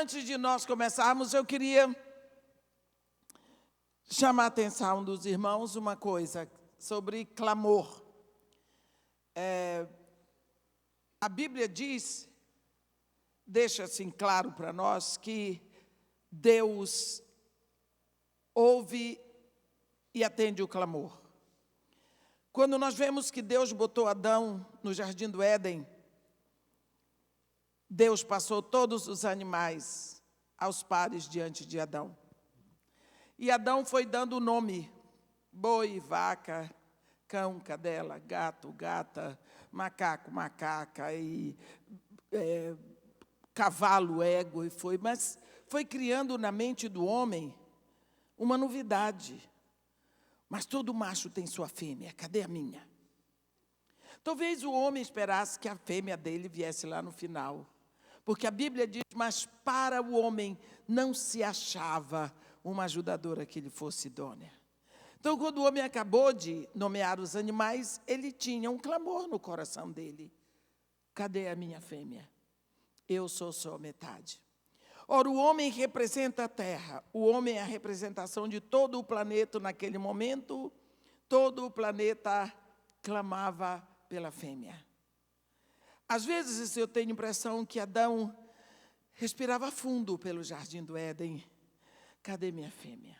Antes de nós começarmos, eu queria chamar a atenção dos irmãos uma coisa sobre clamor. A Bíblia diz, deixa assim claro para nós, que Deus ouve e atende o clamor. Quando nós vemos que Deus botou Adão no jardim do Éden, Deus passou todos os animais aos pares diante de Adão. E Adão foi dando o nome: boi, vaca, cão, cadela, gato, gata, macaco, macaca, e cavalo, égua, mas foi criando na mente do homem uma novidade. Mas todo macho tem sua fêmea, cadê a minha? Talvez o homem esperasse que a fêmea dele viesse lá no final. Porque a Bíblia diz, mas para o homem não se achava uma ajudadora que lhe fosse idônea. Então, quando o homem acabou de nomear os animais, ele tinha um clamor no coração dele: cadê a minha fêmea? Eu sou só metade. Ora, o homem representa a terra, o homem é a representação de todo o planeta naquele momento. Todo o planeta clamava pela fêmea. Às vezes eu tenho a impressão que Adão respirava fundo pelo jardim do Éden: cadê minha fêmea?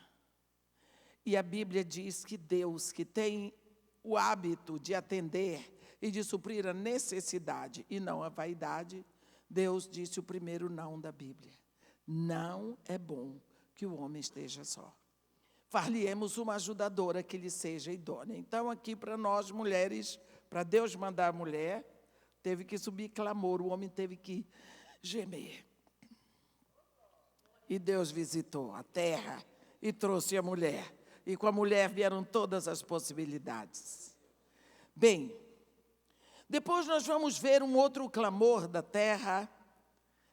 E a Bíblia diz que Deus, que tem o hábito de atender e de suprir a necessidade e não a vaidade, Deus disse o primeiro não da Bíblia: não é bom que o homem esteja só. Far-lhe-emos uma ajudadora que lhe seja idônea. Então, aqui para nós mulheres, para Deus mandar a mulher, teve que subir clamor, o homem teve que gemer. E Deus visitou a terra e trouxe a mulher. E com a mulher vieram todas as possibilidades. Bem, depois nós vamos ver um outro clamor da terra.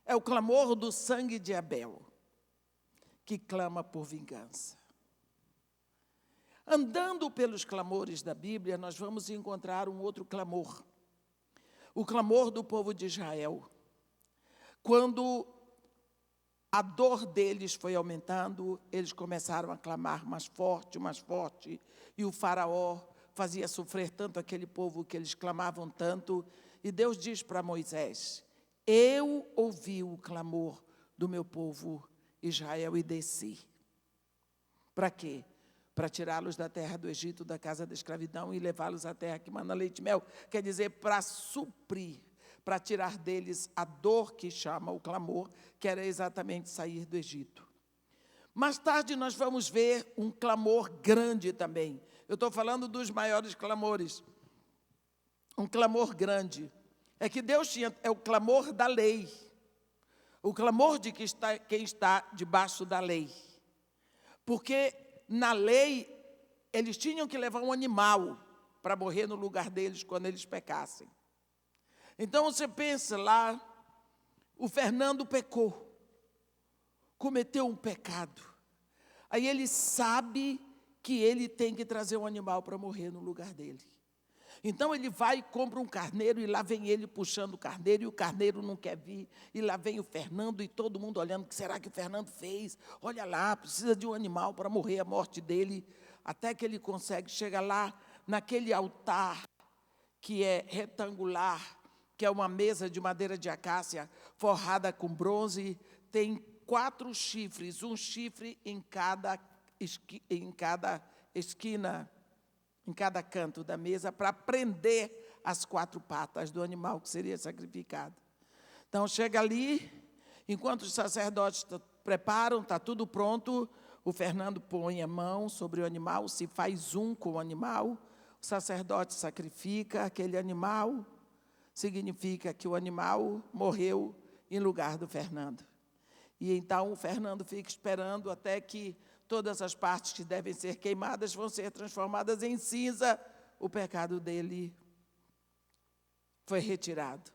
É o clamor do sangue de Abel, que clama por vingança. Andando pelos clamores da Bíblia, nós vamos encontrar um outro clamor. O clamor do povo de Israel. Quando a dor deles foi aumentando, eles começaram a clamar mais forte, e o faraó fazia sofrer tanto aquele povo que eles clamavam tanto, e Deus diz para Moisés: eu ouvi o clamor do meu povo Israel e desci. Para quê? Para tirá-los da terra do Egito, da casa da escravidão, e levá-los à terra que mana leite e mel. Quer dizer, para suprir, para tirar deles a dor que chama o clamor, que era exatamente sair do Egito. Mais tarde nós vamos ver um clamor grande também. Eu estou falando dos maiores clamores. Um clamor grande. É que Deus tinha, é o clamor da lei. O clamor de quem está debaixo da lei. Porque na lei, eles tinham que levar um animal para morrer no lugar deles quando eles pecassem. Então, você pensa lá, o Fernando pecou, cometeu um pecado. Aí ele sabe que ele tem que trazer um animal para morrer no lugar dele. Então, ele vai e compra um carneiro, e lá vem ele puxando o carneiro, e o carneiro não quer vir, e lá vem o Fernando, e todo mundo olhando: o que será que o Fernando fez? Olha lá, precisa de um animal para morrer a morte dele, até que ele consegue, chega lá, naquele altar, que é retangular, que é uma mesa de madeira de acácia, forrada com bronze, tem 4 chifres, um chifre em cada esquina, em cada canto da mesa, para prender as 4 patas do animal que seria sacrificado. Então, chega ali, enquanto os sacerdotes preparam, está tudo pronto, o Fernando põe a mão sobre o animal, se faz um com o animal, o sacerdote sacrifica aquele animal, significa que o animal morreu em lugar do Fernando. E então o Fernando fica esperando até que todas as partes que devem ser queimadas vão ser transformadas em cinza. O pecado dele foi retirado.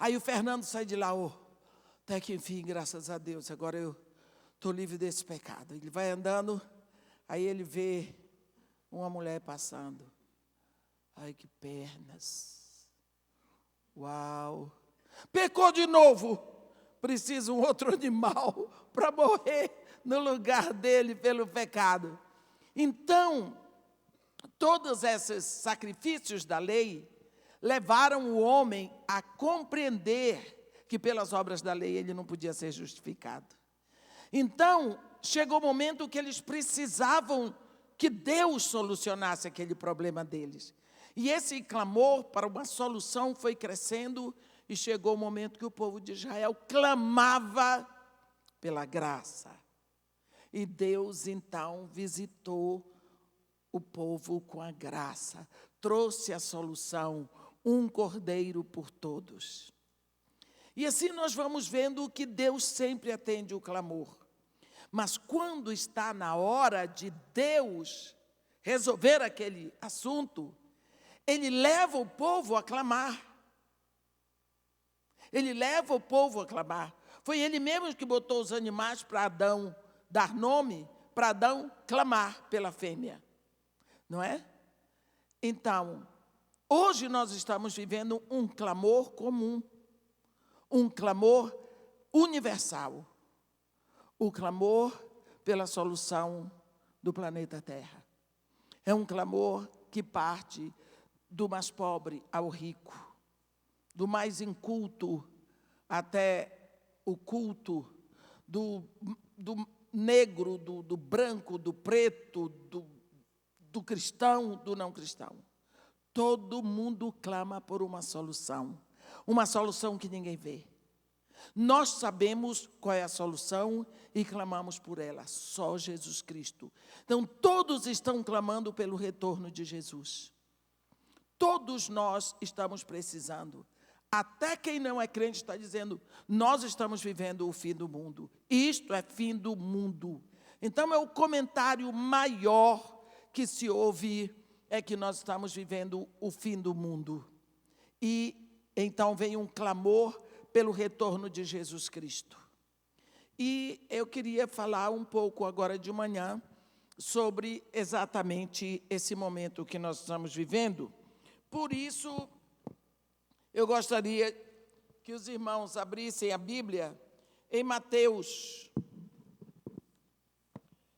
Aí o Fernando sai de lá: até que enfim, graças a Deus, agora eu estou livre desse pecado. Ele vai andando, aí ele vê uma mulher passando. Ai, que pernas! Uau! Pecou de novo! precisa um outro animal para morrer no lugar dele pelo pecado. Então, todos esses sacrifícios da lei levaram o homem a compreender que pelas obras da lei ele não podia ser justificado. Então, chegou o momento que eles precisavam que Deus solucionasse aquele problema deles. E esse clamor para uma solução foi crescendo e chegou o momento que o povo de Israel clamava pela graça. E Deus, então, visitou o povo com a graça, trouxe a solução, um cordeiro por todos. E assim nós vamos vendo que Deus sempre atende o clamor. Mas quando está na hora de Deus resolver aquele assunto, Ele leva o povo a clamar. Ele leva o povo a clamar. Foi Ele mesmo que botou os animais para Adão dar nome, para Adão clamar pela fêmea. Não é? Então, hoje nós estamos vivendo um clamor comum, um clamor universal, o clamor pela solução do planeta Terra. É um clamor que parte do mais pobre ao rico, do mais inculto até o culto, do negro, do branco, do preto, do cristão, do não cristão. Todo mundo clama por uma solução que ninguém vê. Nós sabemos qual é a solução e clamamos por ela, só Jesus Cristo. Então, todos estão clamando pelo retorno de Jesus. Todos nós estamos precisando. Até quem não é crente está dizendo, nós estamos vivendo o fim do mundo. Isto é fim do mundo. Então, é o comentário maior que se ouve, é que nós estamos vivendo o fim do mundo. E então vem um clamor pelo retorno de Jesus Cristo. E eu queria falar um pouco agora de manhã sobre exatamente esse momento que nós estamos vivendo. Por isso, eu gostaria que os irmãos abrissem a Bíblia em Mateus,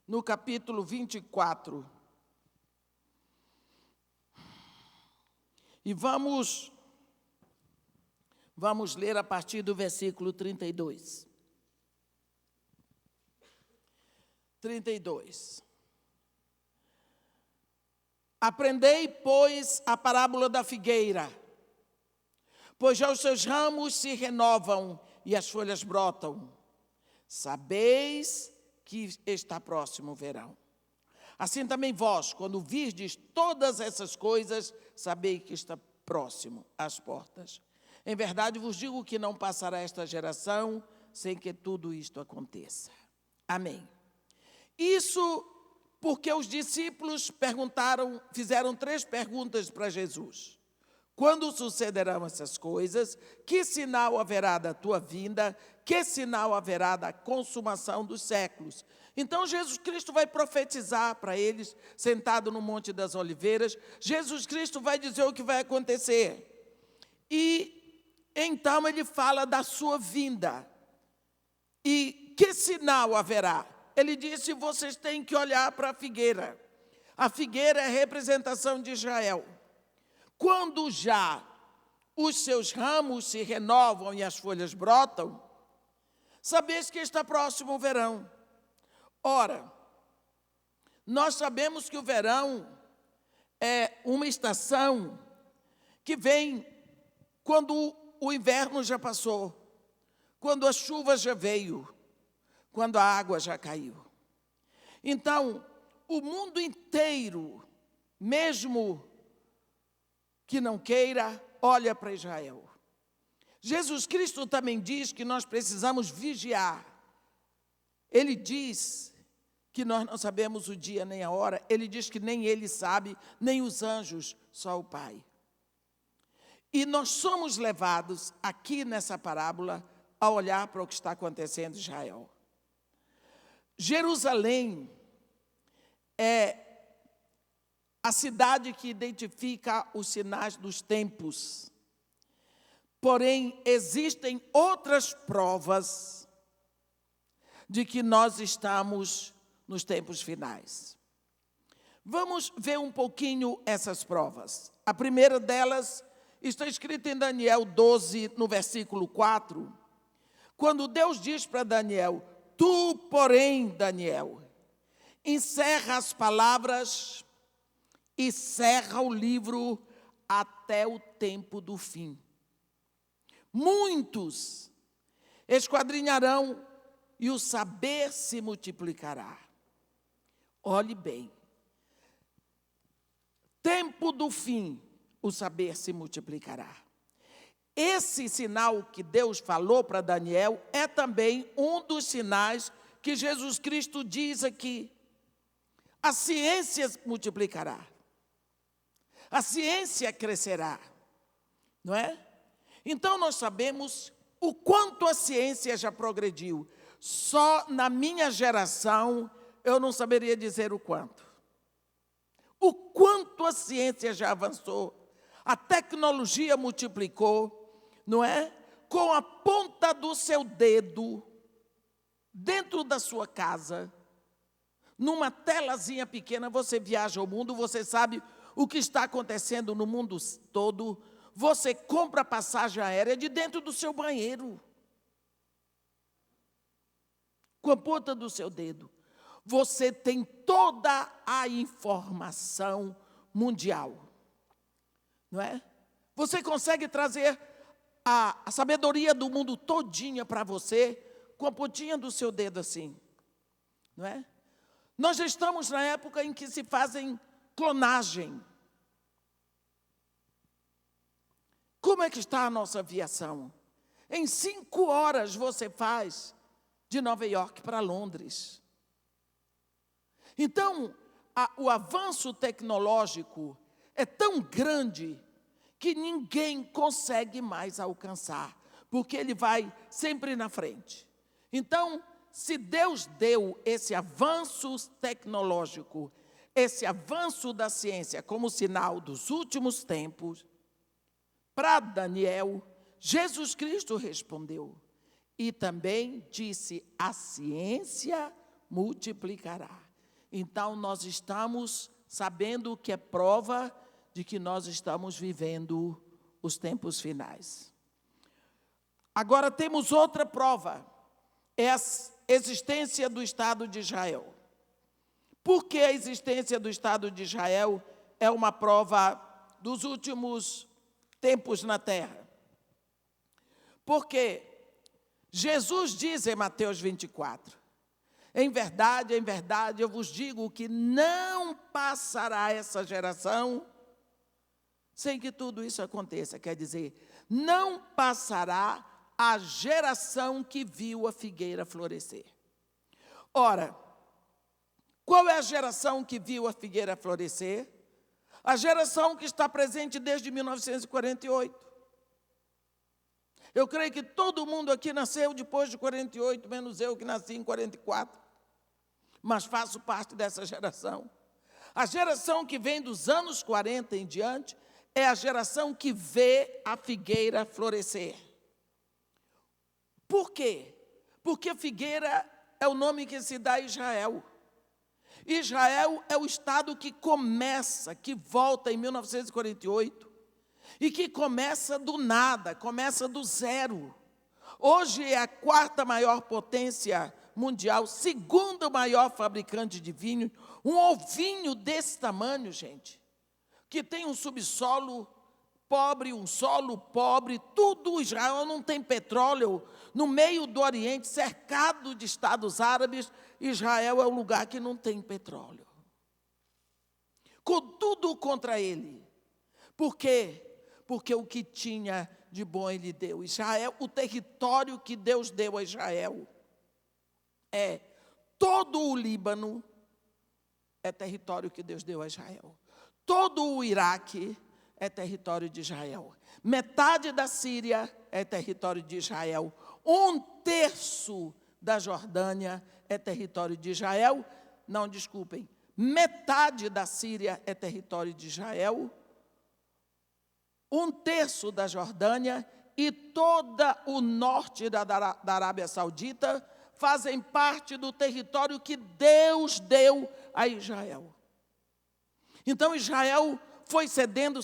no capítulo 24. E vamos ler a partir do versículo 32. 32. Aprendei, pois, a parábola da figueira, pois já os seus ramos se renovam e as folhas brotam. Sabeis que está próximo o verão. Assim também vós, quando virdes todas essas coisas, sabeis que está próximo às portas. Em verdade vos digo que não passará esta geração sem que tudo isto aconteça. Amém. Isso porque os discípulos fizeram 3 perguntas para Jesus. Quando sucederão essas coisas? Que sinal haverá da tua vinda? Que sinal haverá da consumação dos séculos? Então, Jesus Cristo vai profetizar para eles, sentado no Monte das Oliveiras. Jesus Cristo vai dizer o que vai acontecer. E então ele fala da sua vinda. E que sinal haverá? Ele disse, vocês têm que olhar para a figueira. A figueira é a representação de Israel. Quando já os seus ramos se renovam e as folhas brotam, sabeis que está próximo o verão. Ora, nós sabemos que o verão é uma estação que vem quando o inverno já passou, quando a chuva já veio, quando a água já caiu. Então, o mundo inteiro, mesmo que não queira, olha para Israel. Jesus Cristo também diz que nós precisamos vigiar. Ele diz que nós não sabemos o dia nem a hora. Ele diz que nem Ele sabe, nem os anjos, só o Pai. E nós somos levados aqui nessa parábola a olhar para o que está acontecendo em Israel. Jerusalém é a cidade que identifica os sinais dos tempos. Porém, existem outras provas de que nós estamos nos tempos finais. Vamos ver um pouquinho essas provas. A primeira delas está escrita em Daniel 12, no versículo 4, quando Deus diz para Daniel: tu, porém, Daniel, encerra as palavras e cerra o livro até o tempo do fim. Muitos esquadrinharão e o saber se multiplicará. Olhe bem. Tempo do fim, o saber se multiplicará. Esse sinal que Deus falou para Daniel é também um dos sinais que Jesus Cristo diz aqui. A ciência multiplicará. A ciência crescerá. Não é? Então nós sabemos o quanto a ciência já progrediu. Só na minha geração eu não saberia dizer o quanto. O quanto a ciência já avançou. A tecnologia multiplicou, não é? Com a ponta do seu dedo, dentro da sua casa, numa telazinha pequena, você viaja ao mundo, você sabe o que está acontecendo no mundo todo. Você compra passagem aérea de dentro do seu banheiro, com a ponta do seu dedo. Você tem toda a informação mundial, não é? Você consegue trazer a sabedoria do mundo todinha para você, com a pontinha do seu dedo assim, não é? Nós já estamos na época em que se fazem clonagem. Como é que está a nossa aviação? Em 5 horas você faz de Nova York para Londres. Então, o avanço tecnológico é tão grande que ninguém consegue mais alcançar, porque ele vai sempre na frente. Então, se Deus deu esse avanço tecnológico, esse avanço da ciência como sinal dos últimos tempos, para Daniel, Jesus Cristo respondeu e também disse: a ciência multiplicará. Então, nós estamos sabendo que é prova de que nós estamos vivendo os tempos finais. Agora temos outra prova, é a existência do Estado de Israel. Por que a existência do Estado de Israel é uma prova dos últimos tempos na terra? Porque Jesus diz em Mateus 24, em verdade, eu vos digo que não passará essa geração sem que tudo isso aconteça. Quer dizer, não passará a geração que viu a figueira florescer. Ora, qual é a geração que viu a figueira florescer? A geração que está presente desde 1948. Eu creio que todo mundo aqui nasceu depois de 48, menos eu que nasci em 44. Mas faço parte dessa geração. A geração que vem dos anos 40 em diante é a geração que vê a figueira florescer. Por quê? Porque a figueira é o nome que se dá a Israel. Israel é o estado que começa, que volta em 1948 e que começa do nada, começa do zero. Hoje é a 4ª maior potência mundial, 2º maior fabricante de vinho, um ovinho desse tamanho, gente, que tem um subsolo pobre, um solo pobre, tudo. Israel não tem petróleo, no meio do Oriente, cercado de estados árabes. Israel é o lugar que não tem petróleo. Com tudo contra ele. Por quê? Porque o que tinha de bom ele deu. Israel, o território que Deus deu a Israel é todo o Líbano, é território que Deus deu a Israel. Todo o Iraque é território de Israel. Metade da Síria é território de Israel. 1/3 da Jordânia é território de Israel. Não, desculpem. Metade da Síria é território de Israel. 1/3 da Jordânia e todo o norte da Arábia Saudita fazem parte do território que Deus deu a Israel. Então Israel foi cedendo,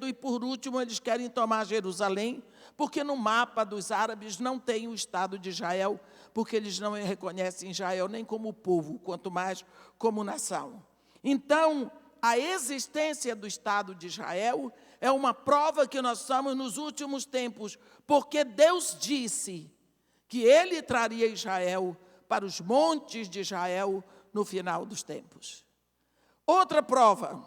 e por último eles querem tomar Jerusalém, porque no mapa dos árabes não tem o Estado de Israel, porque eles não reconhecem Israel nem como povo, quanto mais como nação. Então, a existência do Estado de Israel é uma prova que nós estamos nos últimos tempos, porque Deus disse que Ele traria Israel para os montes de Israel no final dos tempos. Outra prova,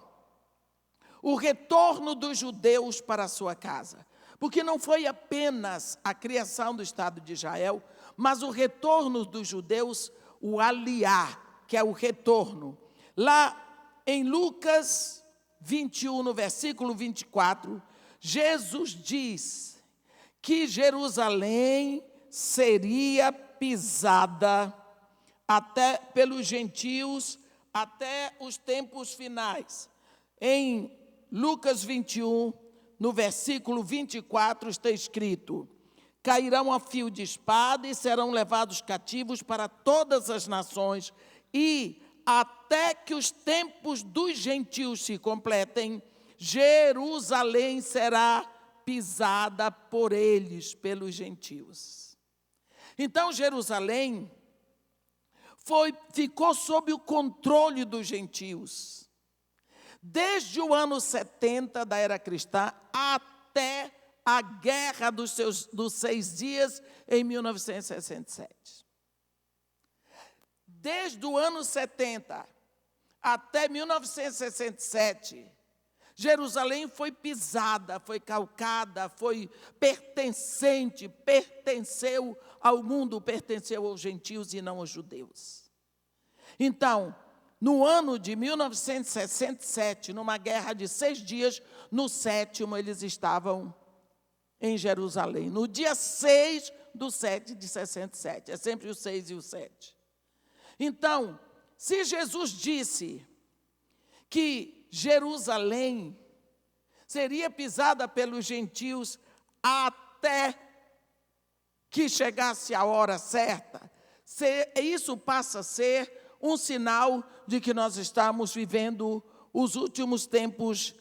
o retorno dos judeus para a sua casa. Porque não foi apenas a criação do Estado de Israel, mas o retorno dos judeus, o aliar, que é o retorno. Lá em Lucas 21, no versículo 24, Jesus diz que Jerusalém seria pisada até pelos gentios até os tempos finais. Em Lucas 21, no versículo 24, está escrito: cairão a fio de espada e serão levados cativos para todas as nações, e até que os tempos dos gentios se completem, Jerusalém será pisada por eles, pelos gentios. Então Jerusalém ficou sob o controle dos gentios. Desde o ano 70 da era cristã até a Guerra dos 6 Dias, em 1967. Desde o ano 70 até 1967, Jerusalém foi pisada, foi calcada, foi pertenceu ao mundo, pertenceu aos gentios e não aos judeus. Então, no ano de 1967, numa guerra de 6 dias, no 7º eles estavam em Jerusalém. No dia 6 do 7 de 67. É sempre o 6 e o 7. Então, se Jesus disse que Jerusalém seria pisada pelos gentios até que chegasse a hora certa, isso passa a ser um sinal de que nós estamos vivendo os últimos tempos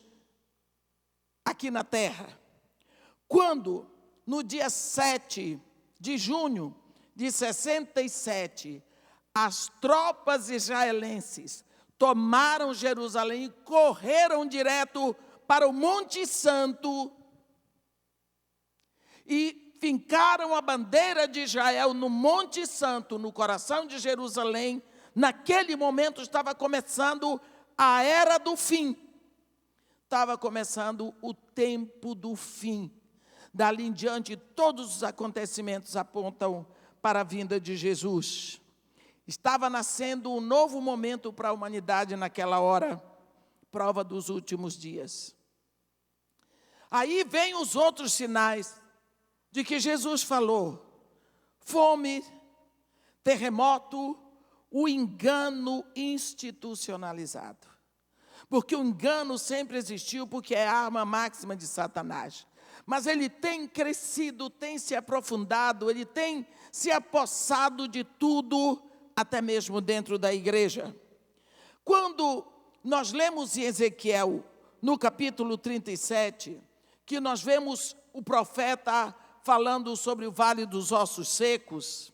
aqui na terra. Quando, no dia 7 de junho de 67, as tropas israelenses tomaram Jerusalém e correram direto para o Monte Santo e fincaram a bandeira de Israel no Monte Santo, no coração de Jerusalém. Naquele momento estava começando a era do fim. Estava começando o tempo do fim. Dali em diante, todos os acontecimentos apontam para a vinda de Jesus. Estava nascendo um novo momento para a humanidade naquela hora, prova dos últimos dias. Aí vem os outros sinais de que Jesus falou: fome, terremoto, o engano institucionalizado. Porque o engano sempre existiu, porque é a arma máxima de Satanás. Mas ele tem crescido, tem se aprofundado, ele tem se apossado de tudo, até mesmo dentro da igreja. Quando nós lemos em Ezequiel, no capítulo 37, que nós vemos o profeta falando sobre o vale dos ossos secos,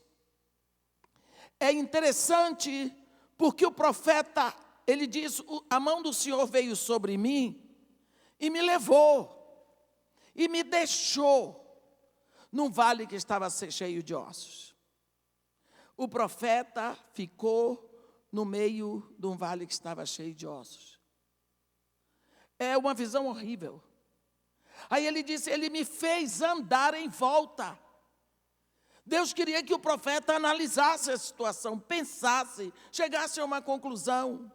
é interessante porque o profeta, ele diz: a mão do Senhor veio sobre mim e me levou, e me deixou num vale que estava cheio de ossos. O profeta ficou no meio de um vale que estava cheio de ossos. É uma visão horrível. Aí ele disse: ele me fez andar em volta. Deus queria que o profeta analisasse a situação, pensasse, chegasse a uma conclusão.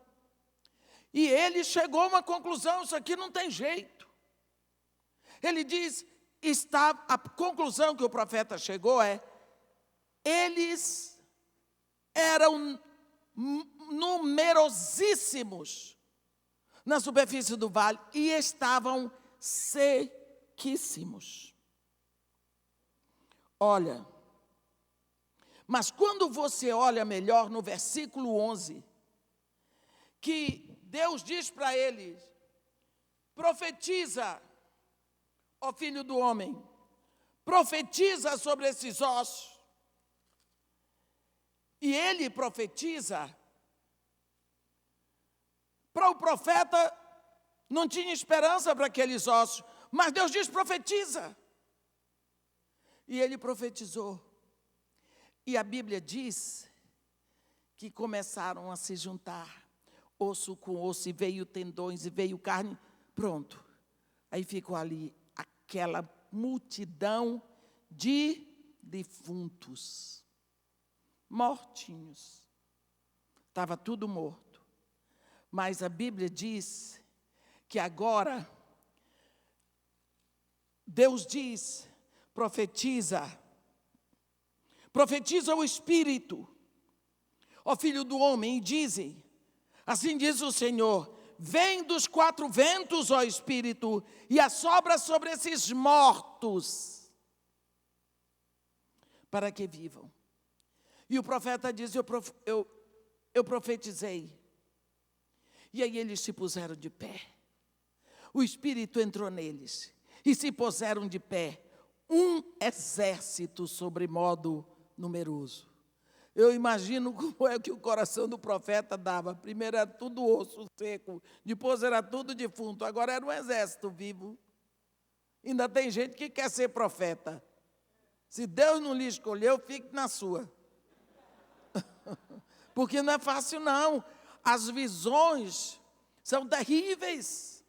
E ele chegou a uma conclusão: isso aqui não tem jeito. Ele diz, a conclusão que o profeta chegou é: eles eram numerosíssimos na superfície do vale e estavam sequíssimos. Olha, mas quando você olha melhor no versículo 11, que Deus diz para eles: profetiza, ó filho do homem, profetiza sobre esses ossos. E ele profetiza. Para o profeta, não tinha esperança para aqueles ossos, mas Deus diz: profetiza. E ele profetizou. E a Bíblia diz que começaram a se juntar, osso com osso, e veio tendões, e veio carne, pronto. Aí ficou ali aquela multidão de defuntos, mortinhos. Estava tudo morto. Mas a Bíblia diz que agora Deus diz: profetiza o Espírito, ó filho do homem, e dizem: assim diz o Senhor, vem dos quatro ventos, ó Espírito, e assopra sobre esses mortos, para que vivam. E o profeta diz: eu profetizei. E aí eles se puseram de pé. O Espírito entrou neles e se puseram de pé, um exército sobremodo numeroso. Eu imagino como é que o coração do profeta dava. Primeiro era tudo osso seco, depois era tudo defunto, agora era um exército vivo. Ainda tem gente que quer ser profeta. Se Deus não lhe escolheu, fique na sua. Porque não é fácil, não. As visões são terríveis.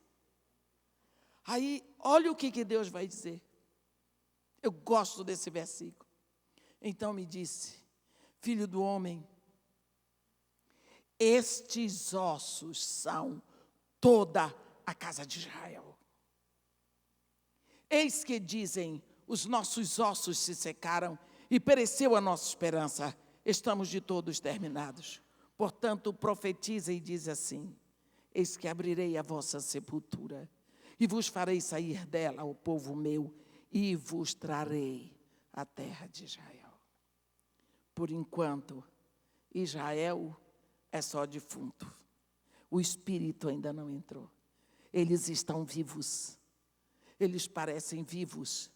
Aí, olha o que Deus vai dizer. Eu gosto desse versículo. Então me disse: filho do homem, estes ossos são toda a casa de Israel. Eis que dizem: os nossos ossos se secaram e pereceu a nossa esperança. Estamos de todos terminados. Portanto, profetiza e diz assim: eis que abrirei a vossa sepultura e vos farei sair dela, o povo meu, e vos trarei a terra de Israel. Por enquanto, Israel é só defunto. O Espírito ainda não entrou. Eles estão vivos. Eles parecem vivos,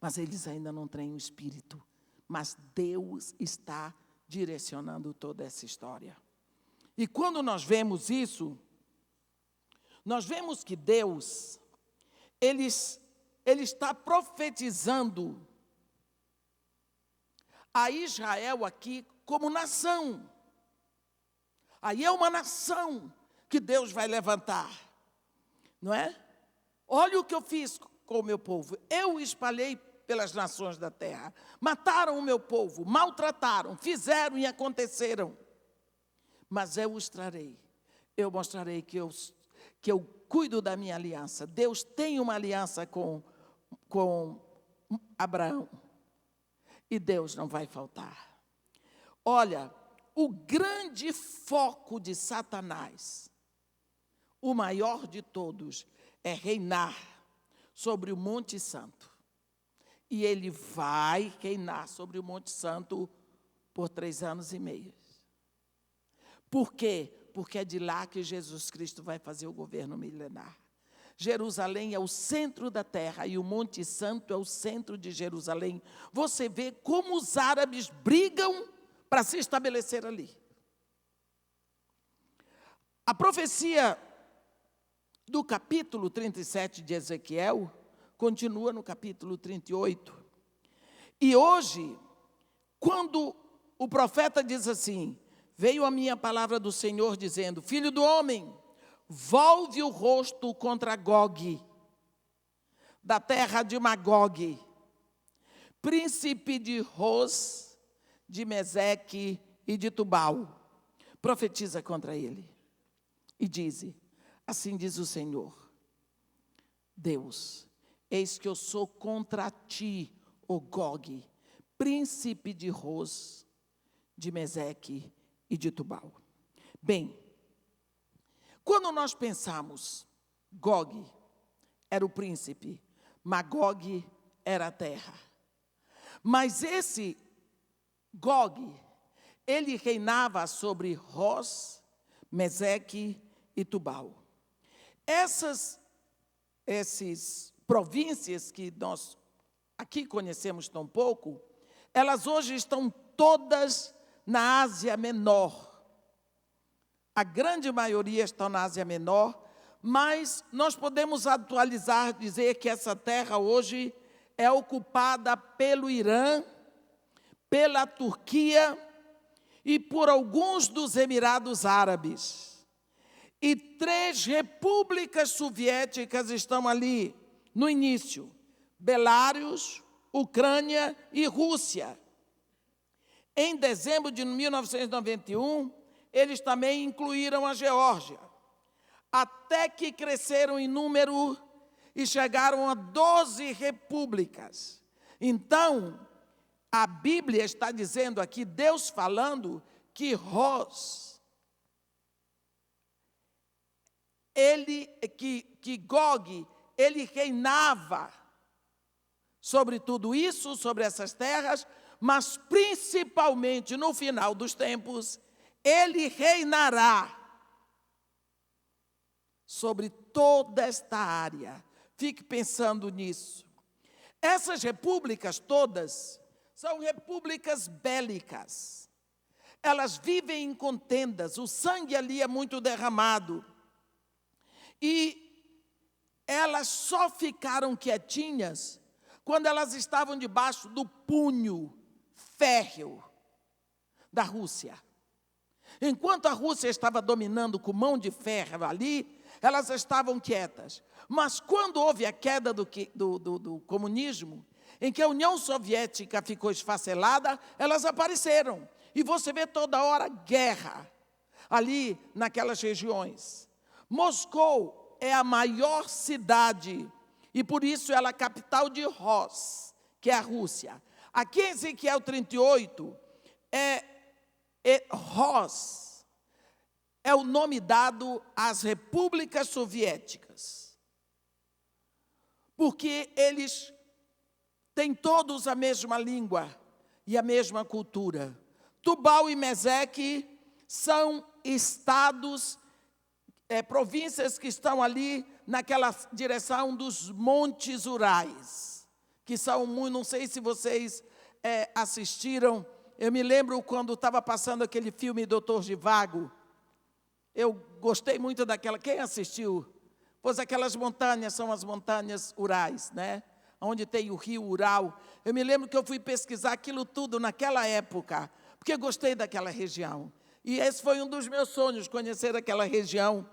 mas eles ainda não têm o Espírito. Mas Deus está direcionando toda essa história. E quando nós vemos isso, nós vemos que Deus, Ele está profetizando a Israel aqui como nação. Aí é uma nação que Deus vai levantar, não é? Olha o que eu fiz com o meu povo. Eu o espalhei pelas nações da terra. Mataram o meu povo, maltrataram, fizeram e aconteceram. Mas eu os trarei. Eu mostrarei que eu cuido da minha aliança. Deus tem uma aliança com Abraão. E Deus não vai faltar. Olha, o grande foco de Satanás, o maior de todos, é reinar sobre o Monte Santo. E ele vai reinar sobre o Monte Santo por 3 anos e meio. Por quê? Porque é de lá que Jesus Cristo vai fazer o governo milenar. Jerusalém é o centro da terra e o Monte Santo é o centro de Jerusalém. Você vê como os árabes brigam para se estabelecer ali. A profecia do capítulo 37 de Ezequiel continua no capítulo 38. E hoje, quando o profeta diz assim: veio a minha palavra do Senhor dizendo: filho do homem, volve o rosto contra Gog, da terra de Magog, príncipe de Ros, de Meseque e de Tubal. Profetiza contra ele e diz: assim diz o Senhor, Deus, eis que eu sou contra ti, ó Gog, príncipe de Ros, de Meseque e de Tubal. Bem, quando nós pensamos, Gog era o príncipe, Magog era a terra. Mas esse Gog, ele reinava sobre Ros, Meseque e Tubal. Essas províncias que nós aqui conhecemos tão pouco, elas hoje estão todas na Ásia Menor. A grande maioria estão na Ásia Menor, mas nós podemos atualizar, dizer que essa terra hoje é ocupada pelo Irã, pela Turquia e por alguns dos Emirados Árabes. E 3 repúblicas soviéticas estão ali no início: Belarus, Ucrânia e Rússia. Em dezembro de 1991, eles também incluíram a Geórgia, até que cresceram em número e chegaram a 12 repúblicas. Então, a Bíblia está dizendo aqui, Deus falando, que Ros, que Gog, ele reinava sobre tudo isso, sobre essas terras, mas principalmente no final dos tempos, ele reinará sobre toda esta área. Fique pensando nisso. Essas repúblicas todas são repúblicas bélicas. Elas vivem em contendas, o sangue ali é muito derramado. E elas só ficaram quietinhas quando elas estavam debaixo do punho férreo da Rússia. Enquanto a Rússia estava dominando com mão de ferro ali, elas estavam quietas. Mas quando houve a queda do comunismo, em que a União Soviética ficou esfacelada, elas apareceram. E você vê toda hora guerra ali naquelas regiões. Moscou é a maior cidade e por isso ela é a capital de Ros, que é a Rússia. Aqui em Ezequiel 38, Ros é o nome dado às repúblicas soviéticas, porque eles têm todos a mesma língua e a mesma cultura. Tubal e Meseque são estados, províncias que estão ali naquela direção dos Montes Urais, que são muito, não sei se vocês assistiram. Eu me lembro quando estava passando aquele filme Doutor Zhivago. Eu gostei muito daquela. Quem assistiu? Pois aquelas montanhas são as montanhas Urais, né? Onde tem o rio Ural. Eu me lembro que eu fui pesquisar aquilo tudo naquela época, porque eu gostei daquela região. E esse foi um dos meus sonhos, conhecer aquela região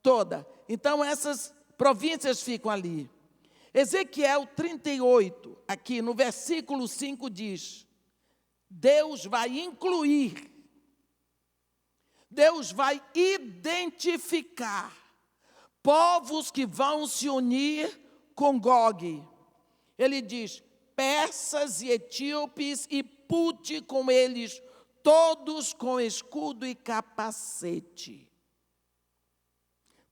toda. Então, essas províncias ficam ali. Ezequiel 38, aqui no versículo 5 diz: Deus vai incluir, Deus vai identificar povos que vão se unir com Gog. Ele diz: persas e etíopes, e pute com eles, todos com escudo e capacete.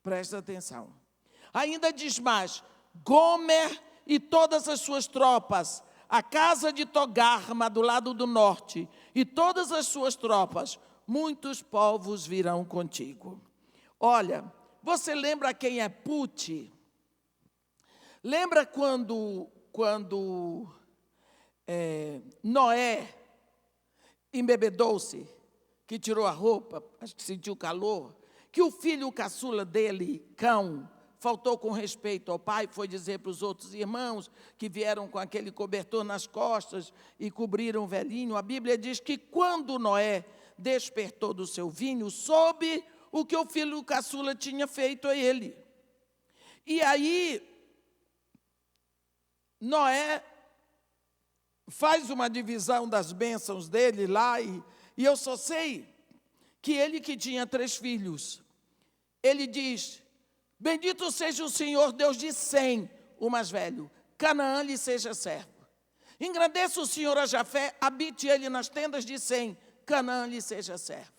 Presta atenção. Ainda diz mais: Gomer e todas as suas tropas, a casa de Togarma do lado do norte, e todas as suas tropas, muitos povos virão contigo. Olha, você lembra quem é Pute? Lembra quando Noé embebedou-se, que tirou a roupa, acho que sentiu calor, que o filho caçula dele, Cão, faltou com respeito ao pai, foi dizer para os outros irmãos que vieram com aquele cobertor nas costas e cobriram o velhinho. A Bíblia diz que quando Noé despertou do seu vinho, soube o que o filho caçula tinha feito a ele. E aí, Noé faz uma divisão das bênçãos dele lá, e eu só sei que ele, que tinha 3 filhos, ele diz: bendito seja o Senhor Deus de Sem, o mais velho, Canaã lhe seja servo. Engrandeça o Senhor a Jafé, habite ele nas tendas de Sem, Canaã lhe seja servo.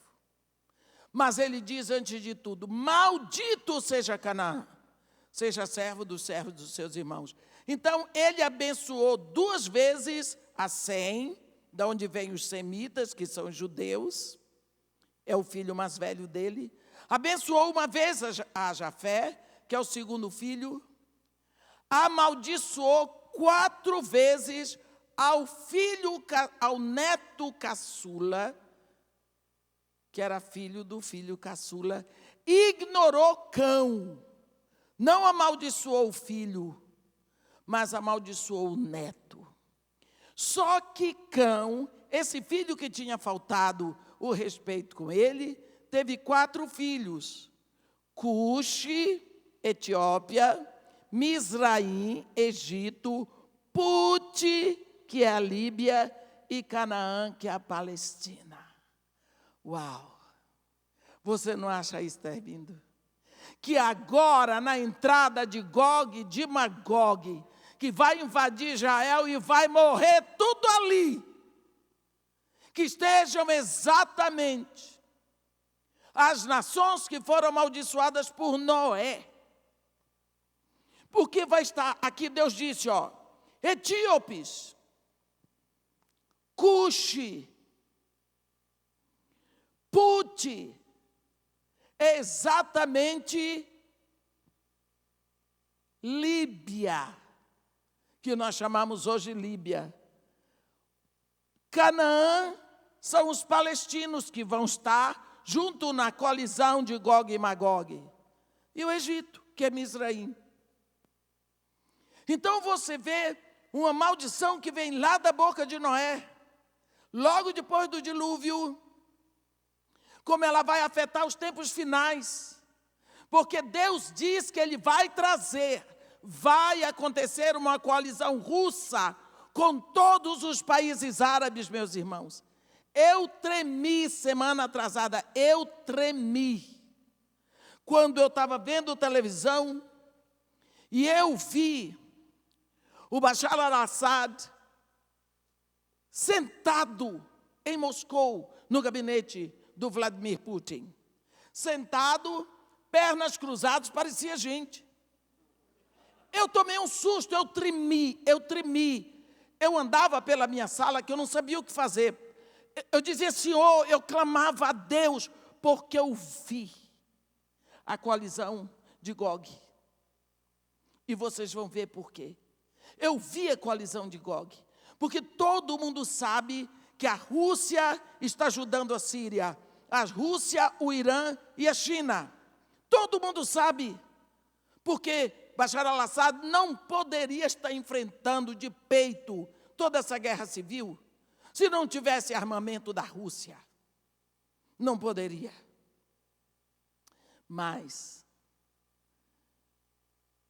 Mas ele diz antes de tudo: maldito seja Canaã, seja servo dos servos dos seus irmãos. Então ele abençoou 2 vezes a Sem, da onde vêm os semitas, que são os judeus, é o filho mais velho dele. Abençoou uma vez a Jafé, que é o segundo filho. Amaldiçoou 4 vezes ao neto caçula, que era filho do filho caçula. Ignorou Cão. Não amaldiçoou o filho, mas amaldiçoou o neto. Só que Cão, esse filho que tinha faltado o respeito com ele, teve 4 filhos: Cuxi, Etiópia, Misraim, Egito, Puti, que é a Líbia, e Canaã, que é a Palestina. Uau! Você não acha isso tremendo? Que agora, na entrada de Gog e de Magog, que vai invadir Israel e vai morrer tudo ali, que estejam exatamente as nações que foram amaldiçoadas por Noé. Porque vai estar, aqui Deus disse, etíopes, Cuxi, Puti, é exatamente Líbia, que nós chamamos hoje Líbia. Canaã são os palestinos que vão estar junto na colisão de Gog e Magog. E o Egito, que é Misraim. Então você vê uma maldição que vem lá da boca de Noé, logo depois do dilúvio, como ela vai afetar os tempos finais. Porque Deus diz que Ele vai acontecer uma coalizão russa com todos os países árabes, meus irmãos. Eu tremi semana atrasada, quando eu estava vendo televisão e eu vi o Bashar al-Assad sentado em Moscou, no gabinete do Vladimir Putin. Sentado, pernas cruzadas, parecia gente. Eu tomei um susto, eu tremi. Eu andava pela minha sala que eu não sabia o que fazer. Eu dizia, Senhor, eu clamava a Deus, porque eu vi a coalizão de Gog. E vocês vão ver por quê. Eu vi a coalizão de Gog, porque todo mundo sabe que a Rússia está ajudando a Síria. A Rússia, o Irã e a China. Todo mundo sabe, porque Bashar al-Assad não poderia estar enfrentando de peito toda essa guerra civil se não tivesse armamento da Rússia. Não poderia. Mas,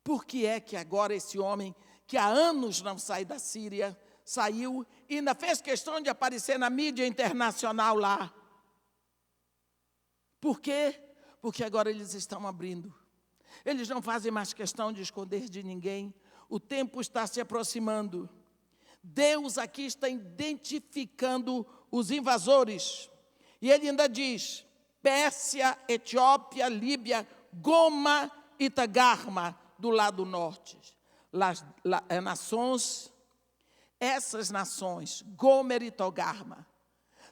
por que é que agora esse homem, que há anos não sai da Síria, saiu e ainda fez questão de aparecer na mídia internacional lá? Por quê? Porque agora eles estão abrindo. Eles não fazem mais questão de esconder de ninguém. O tempo está se aproximando. Deus aqui está identificando os invasores. E ele ainda diz, Pérsia, Etiópia, Líbia, Goma e Tagarma, do lado norte. Essas nações, Gomer e Togarma,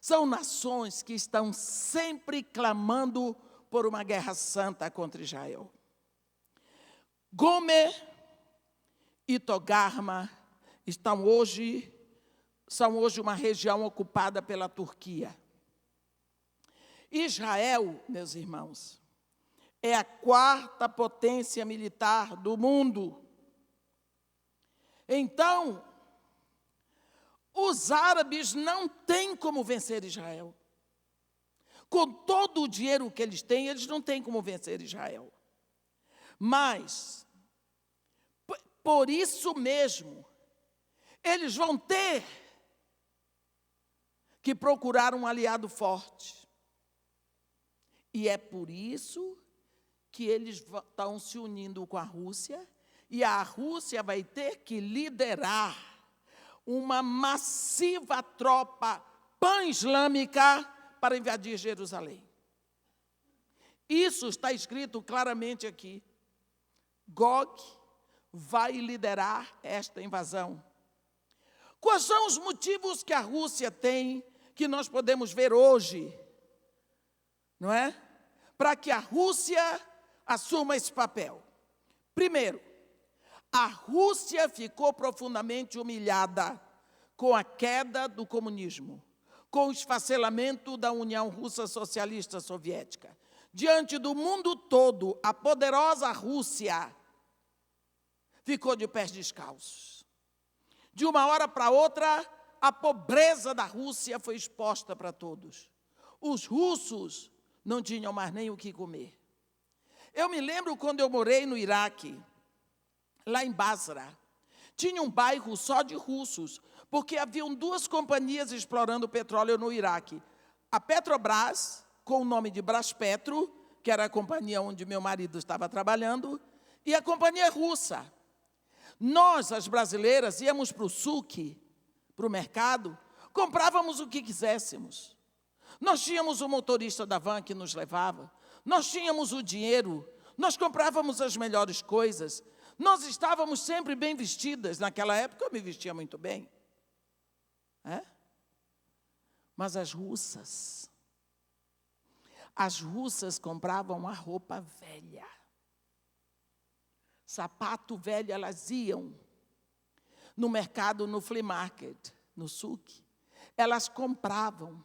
são nações que estão sempre clamando por uma guerra santa contra Israel. Gomer e Togarma são hoje uma região ocupada pela Turquia. Israel, meus irmãos, é a 4ª potência militar do mundo. Então, os árabes não têm como vencer Israel. Com todo o dinheiro que eles têm, eles não têm como vencer Israel. Mas, por isso mesmo, eles vão ter que procurar um aliado forte. E é por isso que eles estão se unindo com a Rússia, e a Rússia vai ter que liderar uma massiva tropa pan-islâmica para invadir Jerusalém. Isso está escrito claramente aqui. Gog vai liderar esta invasão. Quais são os motivos que a Rússia tem, que nós podemos ver hoje, não é? Para que a Rússia assuma esse papel. Primeiro, a Rússia ficou profundamente humilhada com a queda do comunismo, com o esfacelamento da União Russa Socialista Soviética. Diante do mundo todo, a poderosa Rússia ficou de pés descalços. De uma hora para outra, a pobreza da Rússia foi exposta para todos. Os russos não tinham mais nem o que comer. Eu me lembro quando eu morei no Iraque, lá em Basra, tinha um bairro só de russos, porque haviam duas companhias explorando petróleo no Iraque. A Petrobras, com o nome de Braspetro, que era a companhia onde meu marido estava trabalhando, e a companhia russa. Nós, as brasileiras, íamos para o SUC, para o mercado, comprávamos o que quiséssemos. Nós tínhamos o motorista da van que nos levava, nós tínhamos o dinheiro, nós comprávamos as melhores coisas, nós estávamos sempre bem vestidas. Naquela época eu me vestia muito bem. Mas as russas compravam a roupa velha. Sapato velho, elas iam no mercado, no flea market, no SUC. Elas compravam.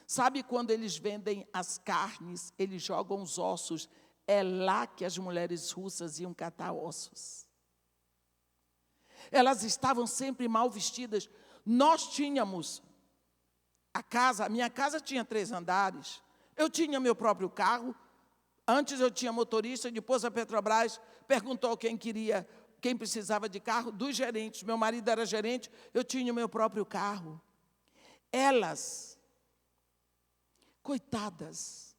Sabe quando eles vendem as carnes, eles jogam os ossos? É lá que as mulheres russas iam catar ossos. Elas estavam sempre mal vestidas. Nós tínhamos a minha casa tinha 3 andares. Eu tinha meu próprio carro. Antes eu tinha motorista, depois a Petrobras perguntou quem precisava de carro, dos gerentes. Meu marido era gerente, eu tinha o meu próprio carro. Elas, coitadas,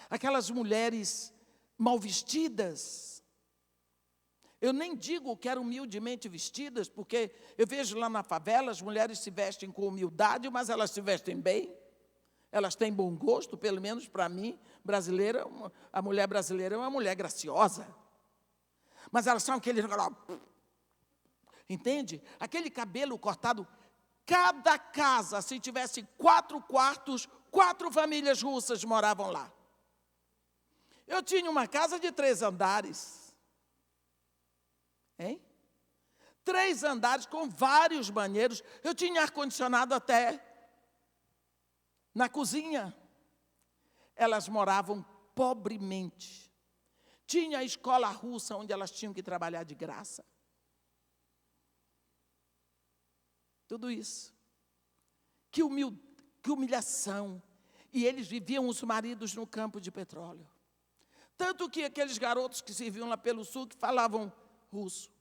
aquelas mulheres mal vestidas, eu nem digo que eram humildemente vestidas, porque eu vejo lá na favela, as mulheres se vestem com humildade, mas elas se vestem bem. Elas têm bom gosto, pelo menos para mim, brasileira, a mulher brasileira é uma mulher graciosa. Mas elas são aquele... Entende? Aquele cabelo cortado. Cada casa, se tivesse 4 quartos, 4 famílias russas moravam lá. Eu tinha uma casa de 3 andares. 3 andares com vários banheiros. Eu tinha ar-condicionado até na cozinha. Elas moravam pobremente. Tinha a escola russa onde elas tinham que trabalhar de graça. Tudo isso. Que humilhação. E eles viviam os maridos no campo de petróleo. Tanto que aqueles garotos que serviam lá pelo sul que falavam russo.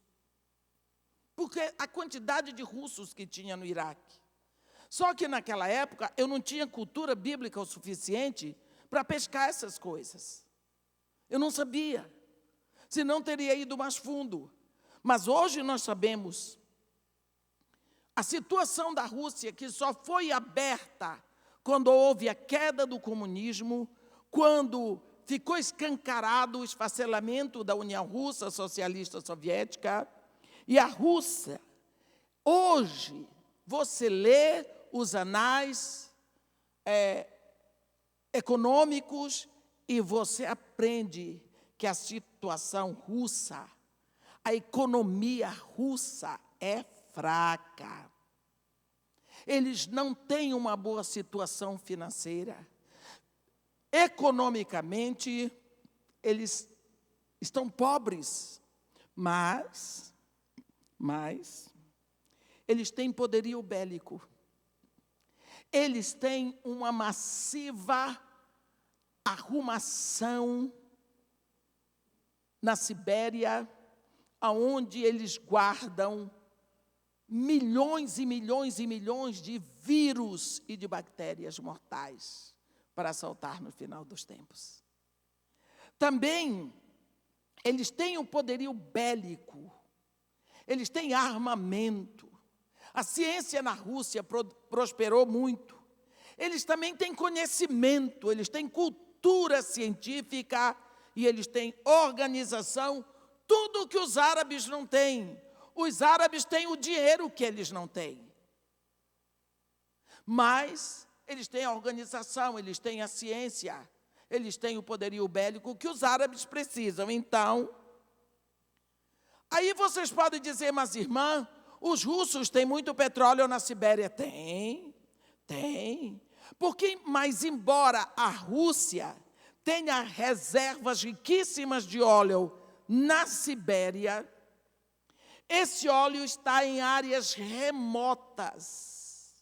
Porque a quantidade de russos que tinha no Iraque. Só que naquela época eu não tinha cultura bíblica o suficiente para pescar essas coisas. Eu não sabia. Senão teria ido mais fundo. Mas hoje nós sabemos a situação da Rússia, que só foi aberta quando houve a queda do comunismo, quando ficou escancarado o esfacelamento da União Russa Socialista Soviética. E a Rússia, hoje, você lê os anais econômicos e você aprende que a situação russa, a economia russa é fraca. Eles não têm uma boa situação financeira. Economicamente, eles estão pobres, mas eles têm poderio bélico. Eles têm uma massiva arrumação na Sibéria, aonde eles guardam milhões e milhões e milhões de vírus e de bactérias mortais para soltar no final dos tempos. Também, eles têm um poderio bélico, eles têm armamento. A ciência na Rússia prosperou muito. Eles também têm conhecimento, eles têm cultura científica e eles têm organização, tudo que os árabes não têm. Os árabes têm o dinheiro que eles não têm. Mas eles têm a organização, eles têm a ciência, eles têm o poderio bélico que os árabes precisam. Então, aí vocês podem dizer, mas irmã, os russos têm muito petróleo na Sibéria. Tem. Mas embora a Rússia tenha reservas riquíssimas de óleo na Sibéria, esse óleo está em áreas remotas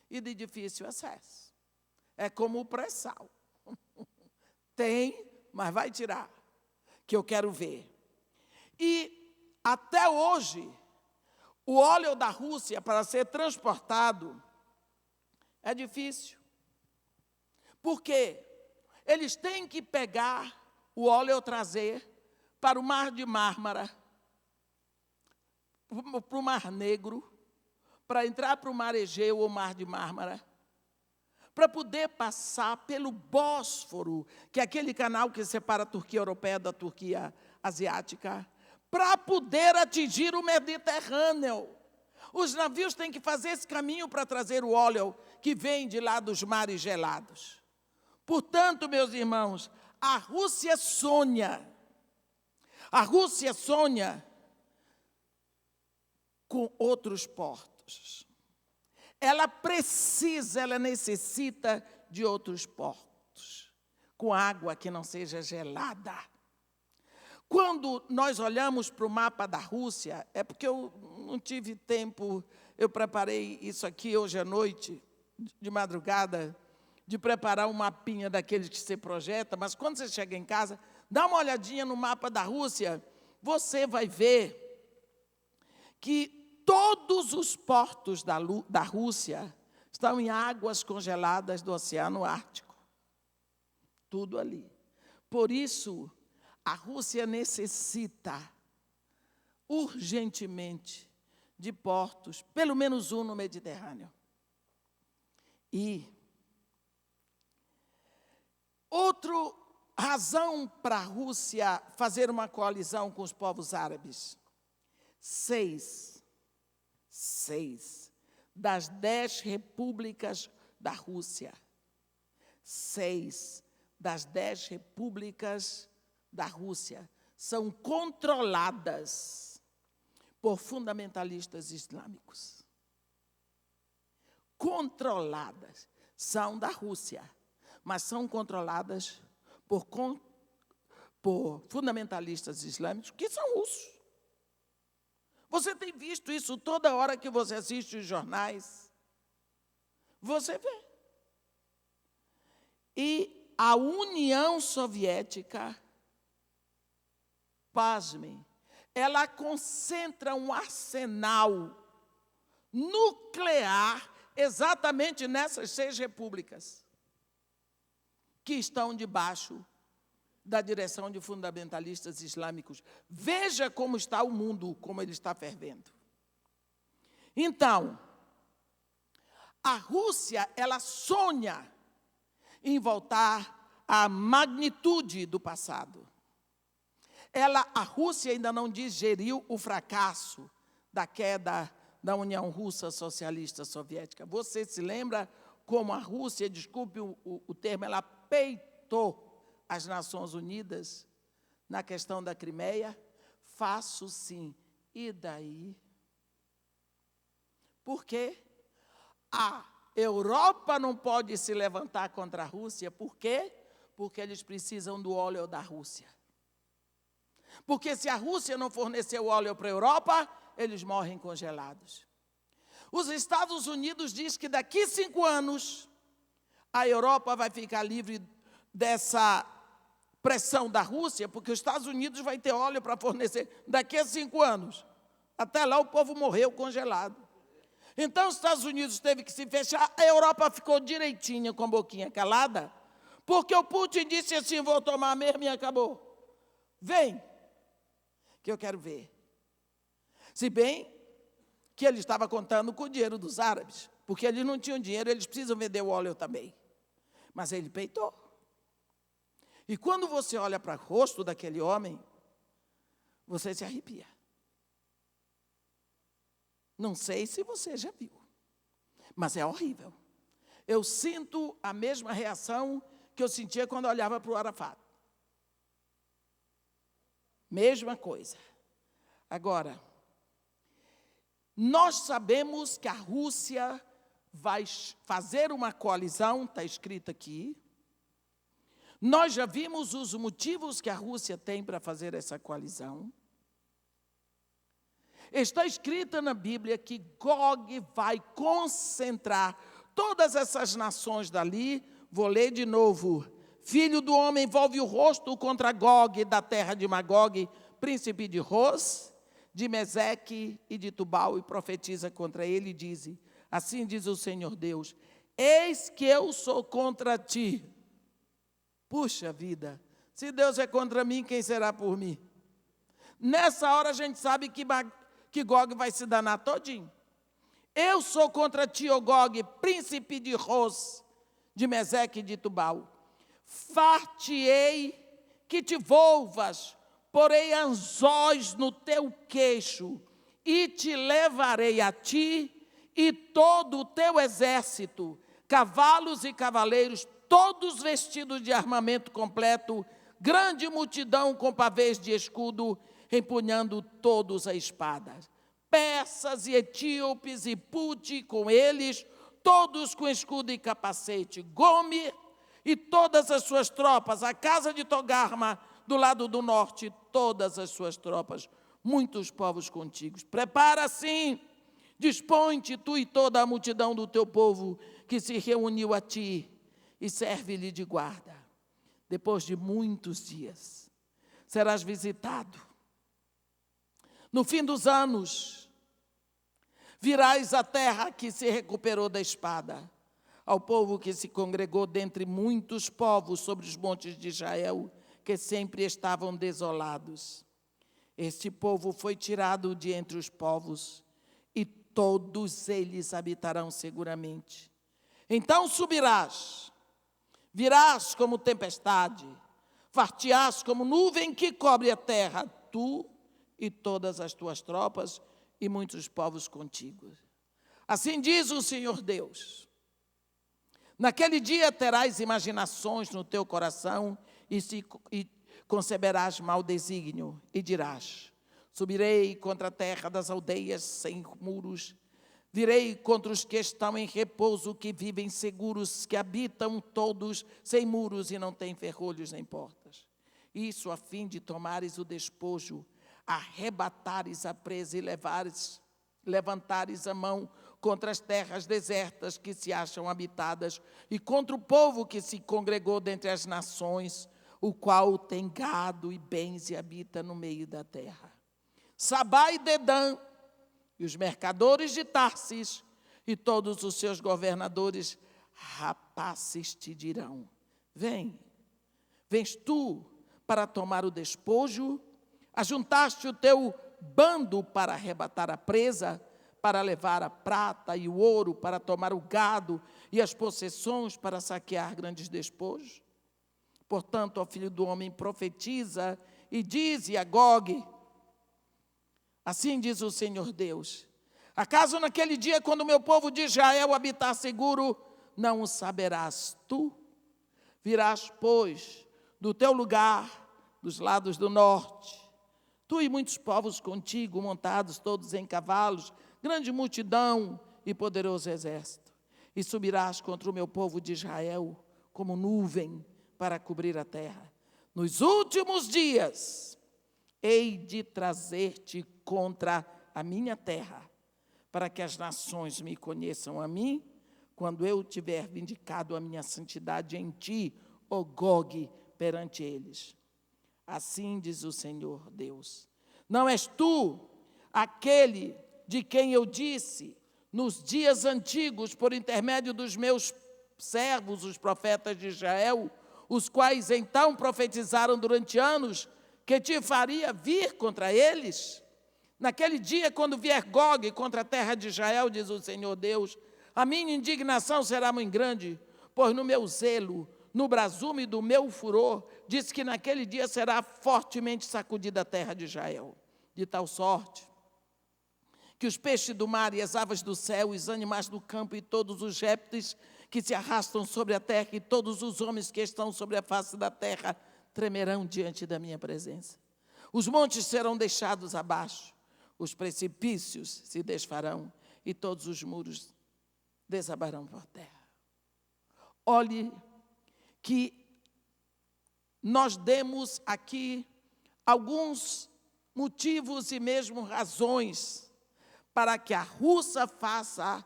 e de difícil acesso. É como o pré-sal. Tem, mas vai tirar, que eu quero ver. E até hoje, o óleo da Rússia, para ser transportado, é difícil. Por quê? Eles têm que pegar o óleo e trazer para o Mar de Mármara, para o Mar Negro, para entrar para o Mar Egeu ou Mar de Mármara, para poder passar pelo Bósforo, que é aquele canal que separa a Turquia europeia da Turquia asiática, para poder atingir o Mediterrâneo. Os navios têm que fazer esse caminho para trazer o óleo que vem de lá dos mares gelados. Portanto, meus irmãos, a Rússia sonha com outros portos. Ela necessita de outros portos, com água que não seja gelada. Quando nós olhamos para o mapa da Rússia, é porque eu não tive tempo, eu preparei isso aqui hoje à noite, de madrugada, de preparar um mapinha daqueles que você projeta, mas quando você chega em casa, dá uma olhadinha no mapa da Rússia, você vai ver que todos os portos da Rússia estão em águas congeladas do Oceano Ártico. Tudo ali. Por isso, a Rússia necessita urgentemente de portos, pelo menos um no Mediterrâneo. E outra razão para a Rússia fazer uma coalizão com os povos árabes. 6 das 10 repúblicas da Rússia, 6 das 10 repúblicas da Rússia são controladas por fundamentalistas islâmicos. Controladas. São da Rússia, mas são controladas por fundamentalistas islâmicos que são russos. Você tem visto isso toda hora que você assiste os jornais. Você vê. E a União Soviética, pasmem, ela concentra um arsenal nuclear exatamente nessas 6 repúblicas que estão debaixo da direção de fundamentalistas islâmicos. Veja como está o mundo, como ele está fervendo. Então, a Rússia, ela sonha em voltar à magnitude do passado. A Rússia ainda não digeriu o fracasso da queda da União Russa Socialista Soviética. Você se lembra como a Rússia, desculpe o termo, ela peitou as Nações Unidas na questão da Crimeia? Faço sim. E daí? Por quê? A Europa não pode se levantar contra a Rússia. Por quê? Porque eles precisam do óleo da Rússia. Porque se a Rússia não fornecer o óleo para a Europa, eles morrem congelados. Os Estados Unidos dizem que daqui a 5 anos, a Europa vai ficar livre dessa pressão da Rússia, porque os Estados Unidos vai ter óleo para fornecer daqui a 5 anos. Até lá o povo morreu congelado. Então os Estados Unidos teve que se fechar, a Europa ficou direitinha com a boquinha calada, porque o Putin disse assim, vou tomar mesmo e acabou. Vem, que eu quero ver. Se bem que ele estava contando com o dinheiro dos árabes, porque eles não tinham dinheiro, eles precisam vender o óleo também. Mas ele peitou. E quando você olha para o rosto daquele homem, você se arrepia. Não sei se você já viu, mas é horrível. Eu sinto a mesma reação que eu sentia quando eu olhava para o Arafat. Mesma coisa. Agora, nós sabemos que a Rússia vai fazer uma coalizão, está escrito aqui. Nós já vimos os motivos que a Rússia tem para fazer essa coalizão. Está escrito na Bíblia que Gog vai concentrar todas essas nações dali. Vou ler de novo. Filho do homem, volve o rosto contra Gog, da terra de Magog, príncipe de Ros, de Meseque e de Tubal, e profetiza contra ele e diz: assim diz o Senhor Deus, eis que eu sou contra ti. Puxa vida, se Deus é contra mim, quem será por mim? Nessa hora a gente sabe que Gog vai se danar todinho. Eu sou contra ti, ó Gog, príncipe de Ros, de Meseque e de Tubal. Far-te-ei que te volvas, porei anzóis no teu queixo, e te levarei a ti e todo o teu exército, cavalos e cavaleiros, todos vestidos de armamento completo, grande multidão com pavês de escudo, empunhando todos a espada. Persas e etíopes e Puti com eles, todos com escudo e capacete. Gomer e todas as suas tropas, a casa de Togarma, do lado do norte, todas as suas tropas, muitos povos contigo. Prepara sim, dispõe-te tu e toda a multidão do teu povo que se reuniu a ti e serve-lhe de guarda. Depois de muitos dias, serás visitado. No fim dos anos, virás à terra que se recuperou da espada, ao povo que se congregou dentre muitos povos sobre os montes de Israel, que sempre estavam desolados. Este povo foi tirado de entre os povos, e todos eles habitarão seguramente. Então subirás, virás como tempestade, far-te-ás como nuvem que cobre a terra, tu e todas as tuas tropas e muitos povos contigo. Assim diz o Senhor Deus: naquele dia terás imaginações no teu coração e conceberás mau desígnio e dirás: subirei contra a terra das aldeias sem muros, virei contra os que estão em repouso, que vivem seguros, que habitam todos sem muros e não têm ferrolhos nem portas. Isso a fim de tomares o despojo, arrebatares a presa e levantares a mão contra as terras desertas que se acham habitadas e contra o povo que se congregou dentre as nações, o qual tem gado e bens e habita no meio da terra. Sabá e Dedã, e os mercadores de Tarsis, e todos os seus governadores, rapazes te dirão: vens tu para tomar o despojo? Ajuntaste o teu bando para arrebatar a presa, para levar a prata e o ouro, para tomar o gado e as possessões, para saquear grandes despojos? Portanto, ó filho do homem, profetiza e dize a Gog: assim diz o Senhor Deus: acaso naquele dia, quando o meu povo de Israel habitar seguro, não o saberás tu? Virás, pois, do teu lugar, dos lados do norte, tu e muitos povos contigo, montados todos em cavalos, grande multidão e poderoso exército, e subirás contra o meu povo de Israel como nuvem para cobrir a terra. Nos últimos dias, hei de trazer-te contra a minha terra, para que as nações me conheçam a mim, quando eu tiver vindicado a minha santidade em ti, ó Gog, perante eles. Assim diz o Senhor Deus: não és tu aquele de quem eu disse nos dias antigos, por intermédio dos meus servos, os profetas de Israel, os quais então profetizaram durante anos, que te faria vir contra eles? Naquele dia, quando vier Gog contra a terra de Israel, diz o Senhor Deus, a minha indignação será muito grande, pois no meu zelo, no brasume do meu furor, diz que naquele dia será fortemente sacudida a terra de Israel, de tal sorte que os peixes do mar e as aves do céu, os animais do campo e todos os répteis que se arrastam sobre a terra e todos os homens que estão sobre a face da terra tremerão diante da minha presença. Os montes serão deixados abaixo, os precipícios se desfarão e todos os muros desabarão por terra. Olhe que nós demos aqui alguns motivos e mesmo razões para que a Rússia faça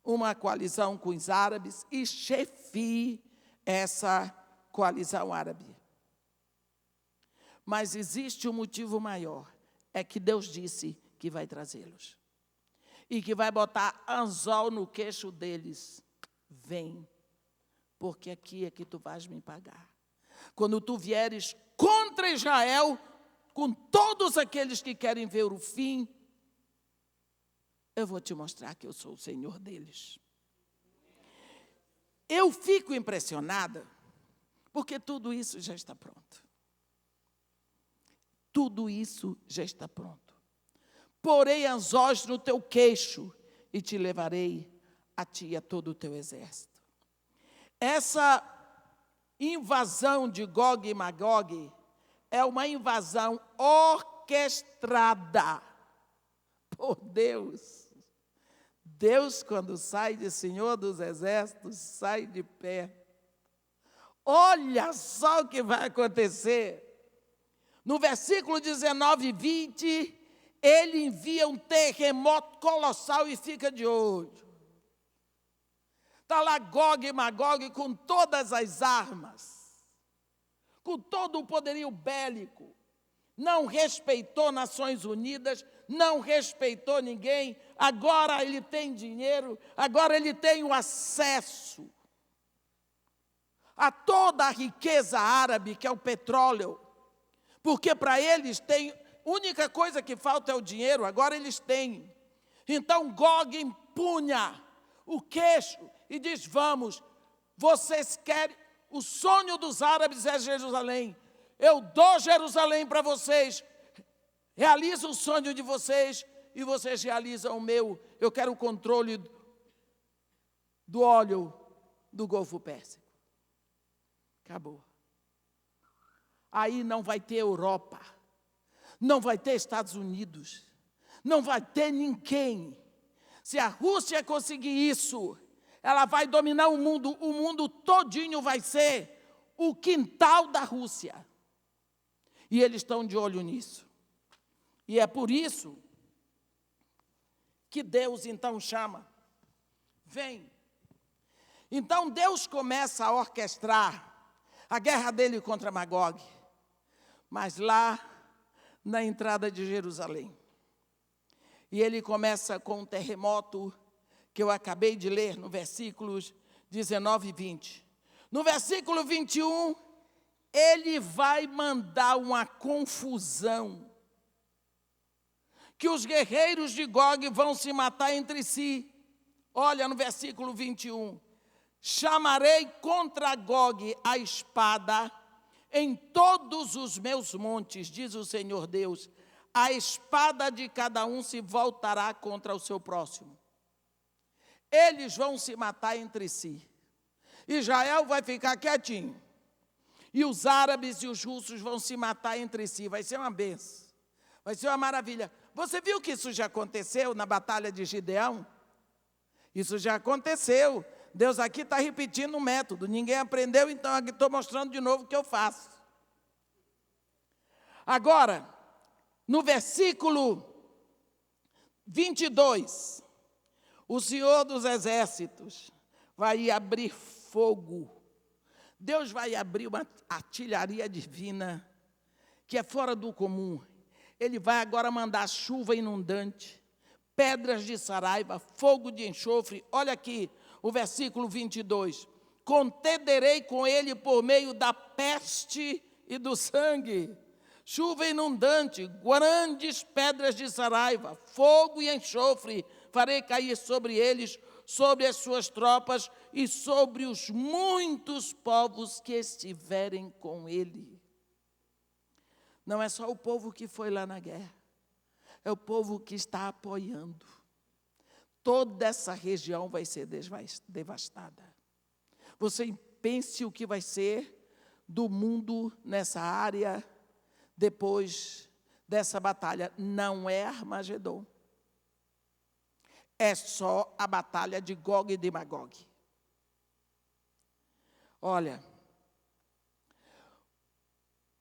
uma coalizão com os árabes e chefie essa coalizão árabe. Mas existe um motivo maior, é que Deus disse que vai trazê-los. E que vai botar anzol no queixo deles. Vem, porque aqui é que tu vais me pagar. Quando tu vieres contra Israel, com todos aqueles que querem ver o fim, eu vou te mostrar que eu sou o Senhor deles. Eu fico impressionada, porque tudo isso já está pronto. Tudo isso já está pronto. Porei anzóis no teu queixo e te levarei a ti e a todo o teu exército. Essa invasão de Gog e Magog é uma invasão orquestrada por Deus. Deus, quando sai de Senhor dos Exércitos, sai de pé. Olha só o que vai acontecer. No versículo 19 e 20, ele envia um terremoto colossal e fica de olho. Está lá Gog e Magog com todas as armas, com todo o poderio bélico. Não respeitou Nações Unidas, não respeitou ninguém. Agora ele tem dinheiro, agora ele tem o acesso a toda a riqueza árabe, que é o petróleo. Porque para eles tem, a única coisa que falta é o dinheiro, agora eles têm. Então Gog empunha o queixo e diz, vamos, vocês querem, o sonho dos árabes é Jerusalém. Eu dou Jerusalém para vocês, realizo o sonho de vocês e vocês realizam o meu. Eu quero o controle do óleo do Golfo Pérsico. Acabou. Aí não vai ter Europa, não vai ter Estados Unidos, não vai ter ninguém. Se a Rússia conseguir isso, ela vai dominar o mundo todinho vai ser o quintal da Rússia. E eles estão de olho nisso. E é por isso que Deus então chama, vem. Então Deus começa a orquestrar a guerra dele contra Magog. Mas lá, na entrada de Jerusalém. E ele começa com um terremoto que eu acabei de ler no versículos 19 e 20. No versículo 21, ele vai mandar uma confusão. Que os guerreiros de Gog vão se matar entre si. Olha no versículo 21. Chamarei contra Gog a espada em todos os meus montes, diz o Senhor Deus, a espada de cada um se voltará contra o seu próximo. Eles vão se matar entre si. Israel vai ficar quietinho. E os árabes e os russos vão se matar entre si. Vai ser uma benção. Vai ser uma maravilha. Você viu que isso já aconteceu na batalha de Gideão? Isso já aconteceu. Deus aqui está repetindo o método. Ninguém aprendeu, então aqui estou mostrando de novo o que eu faço. Agora, no versículo 22, o Senhor dos Exércitos vai abrir fogo. Deus vai abrir uma artilharia divina que é fora do comum. Ele vai agora mandar chuva inundante, pedras de saraiva, fogo de enxofre. Olha aqui o versículo 22. Contenderei com ele por meio da peste e do sangue. Chuva inundante, grandes pedras de saraiva, fogo e enxofre. Farei cair sobre eles, sobre as suas tropas e sobre os muitos povos que estiverem com ele. Não é só o povo que foi lá na guerra. é o povo que está apoiando. Toda essa região vai ser devastada. Você pense o que vai ser do mundo nessa área depois dessa batalha. Não é Armagedon. É só a batalha de Gog e de Magog. Olha,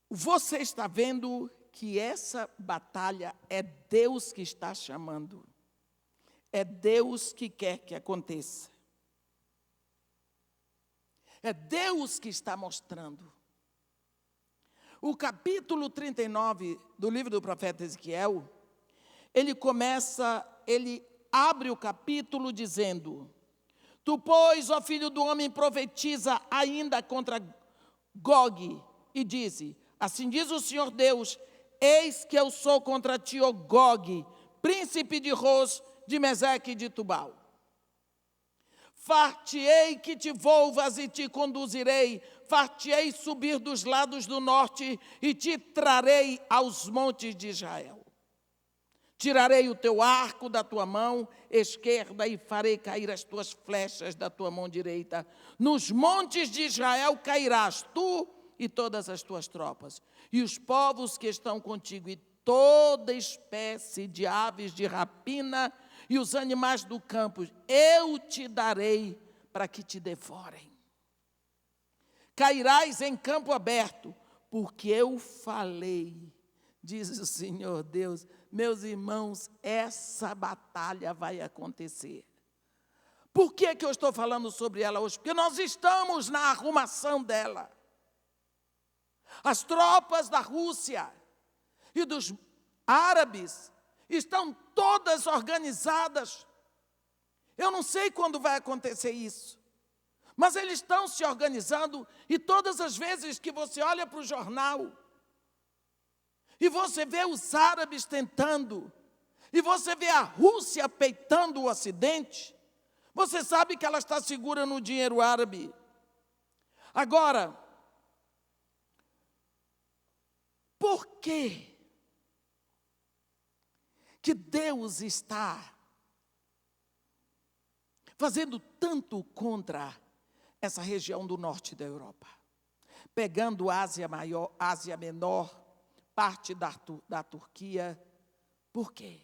você está vendo que essa batalha é Deus que está chamando. É Deus que quer que aconteça. É Deus que está mostrando. O capítulo 39 do livro do profeta Ezequiel, ele abre o capítulo dizendo: Tu, pois, ó filho do homem, profetiza ainda contra Gog, e dize: Assim diz o Senhor Deus, eis que eu sou contra ti, ó Gog, príncipe de Ros, de Meseque e de Tubal. Far-te-ei que te volvas e te conduzirei, far-te-ei subir dos lados do norte e te trarei aos montes de Israel. Tirarei o teu arco da tua mão esquerda e farei cair as tuas flechas da tua mão direita. Nos montes de Israel cairás tu e todas as tuas tropas, e os povos que estão contigo, e toda espécie de aves de rapina e os animais do campo, eu te darei para que te devorem. Cairás em campo aberto, porque eu falei, diz o Senhor Deus. Meus irmãos, essa batalha vai acontecer. Por que eu estou falando sobre ela hoje? Porque nós estamos na arrumação dela. As tropas da Rússia e dos árabes estão todas organizadas. Eu não sei quando vai acontecer isso, mas eles estão se organizando, e todas as vezes que você olha para o jornal e você vê os árabes tentando, e você vê a Rússia peitando o Ocidente, você sabe que ela está segura no dinheiro árabe. Agora, por que Deus está fazendo tanto contra essa região do norte da Europa? Pegando Ásia Maior, Ásia Menor, parte da Turquia. Por quê?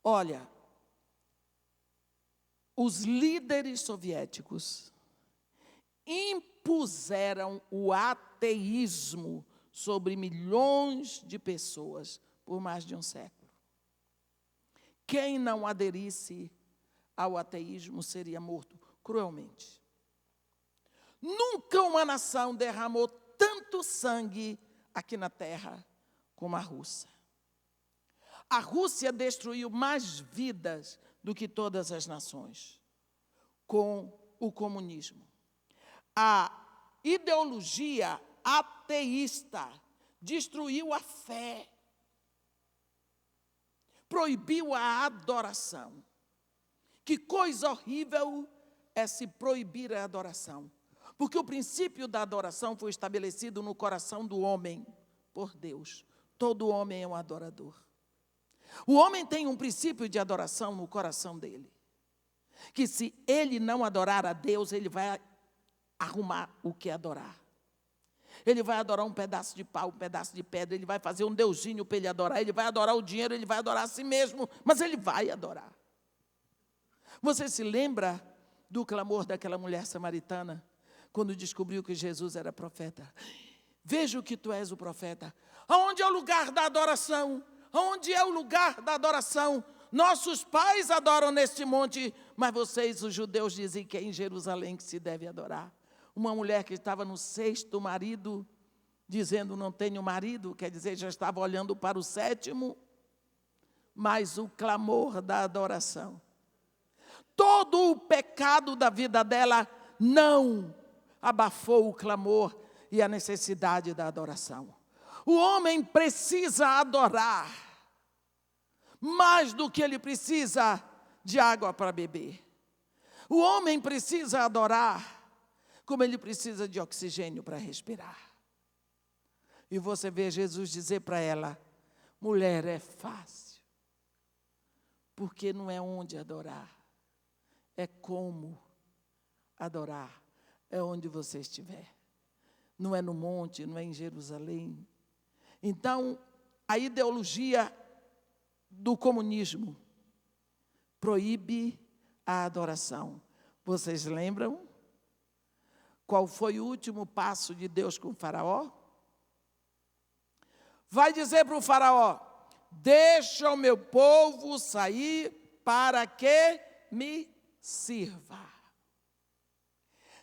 Olha, os líderes soviéticos impuseram o ateísmo sobre milhões de pessoas por mais de um século. Quem não aderisse ao ateísmo seria morto cruelmente. Nunca uma nação derramou tanto sangue aqui na terra como a Rússia. A Rússia destruiu mais vidas do que todas as nações com o comunismo. A ideologia ateísta destruiu a fé, proibiu a adoração. Que coisa horrível é se proibir a adoração, porque o princípio da adoração foi estabelecido no coração do homem por Deus. Todo homem é um adorador. O homem tem um princípio de adoração no coração dele, que se ele não adorar a Deus, ele vai arrumar o que adorar. Ele vai adorar um pedaço de pau, um pedaço de pedra, ele vai fazer um deusinho para ele adorar, ele vai adorar o dinheiro, ele vai adorar a si mesmo, mas ele vai adorar. Você se lembra do clamor daquela mulher samaritana, quando descobriu que Jesus era profeta? Vejo que tu és o profeta. Aonde é o lugar da adoração? Aonde é o lugar da adoração? Nossos pais adoram neste monte, mas vocês, os judeus, dizem que é em Jerusalém que se deve adorar. Uma mulher que estava no 6º marido, dizendo não tenho marido, quer dizer, já estava olhando para o 7º, mas o clamor da adoração. Todo o pecado da vida dela não abafou o clamor e a necessidade da adoração. O homem precisa adorar mais do que ele precisa de água para beber. O homem precisa adorar como ele precisa de oxigênio para respirar. E você vê Jesus dizer para ela, mulher, é fácil. Porque não é onde adorar, é como adorar, é onde você estiver. Não é no monte, não é em Jerusalém. Então, a ideologia do comunismo proíbe a adoração. Vocês lembram? Qual foi o último passo de Deus com o faraó? Vai dizer para o faraó: deixa o meu povo sair para que me sirva.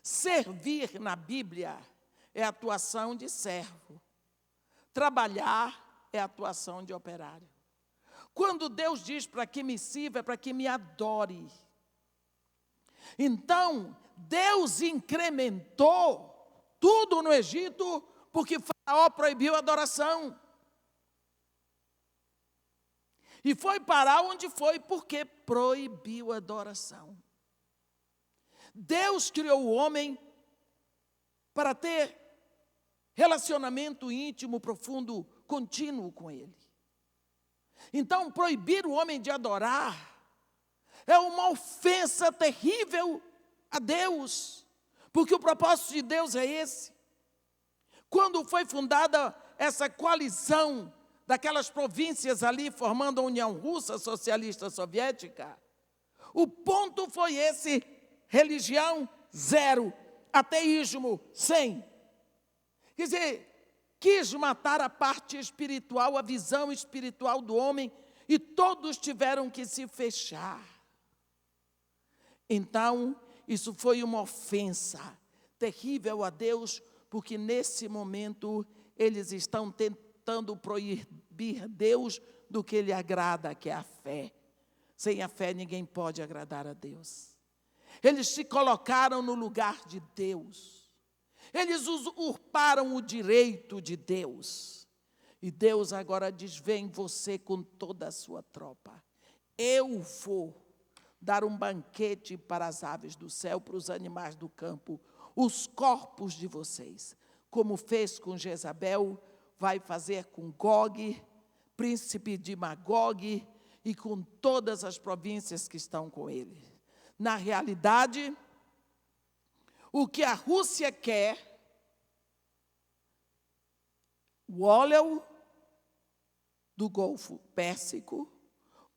Servir na Bíblia é atuação de servo. Trabalhar é atuação de operário. Quando Deus diz para que me sirva, é para que me adore. Então, Deus incrementou tudo no Egito porque Faraó proibiu a adoração. E foi parar onde foi porque proibiu a adoração. Deus criou o homem para ter relacionamento íntimo, profundo, contínuo com Ele. Então, proibir o homem de adorar é uma ofensa terrível a Deus, porque o propósito de Deus é esse. Quando foi fundada essa coalizão daquelas províncias ali, formando a União Russa Socialista Soviética, o ponto foi esse: religião, 0, ateísmo, 100. Quer dizer, quis matar a parte espiritual, a visão espiritual do homem, e todos tiveram que se fechar. Então, isso foi uma ofensa terrível a Deus, porque nesse momento eles estão tentando proibir Deus do que lhe agrada, que é a fé. Sem a fé ninguém pode agradar a Deus. Eles se colocaram no lugar de Deus. Eles usurparam o direito de Deus. E Deus agora diz: vem você com toda a sua tropa. Eu vou dar um banquete para as aves do céu, para os animais do campo, os corpos de vocês. Como fez com Jezabel, vai fazer com Gog, príncipe de Magog, e com todas as províncias que estão com ele. Na realidade, o que a Rússia quer, o óleo do Golfo Pérsico,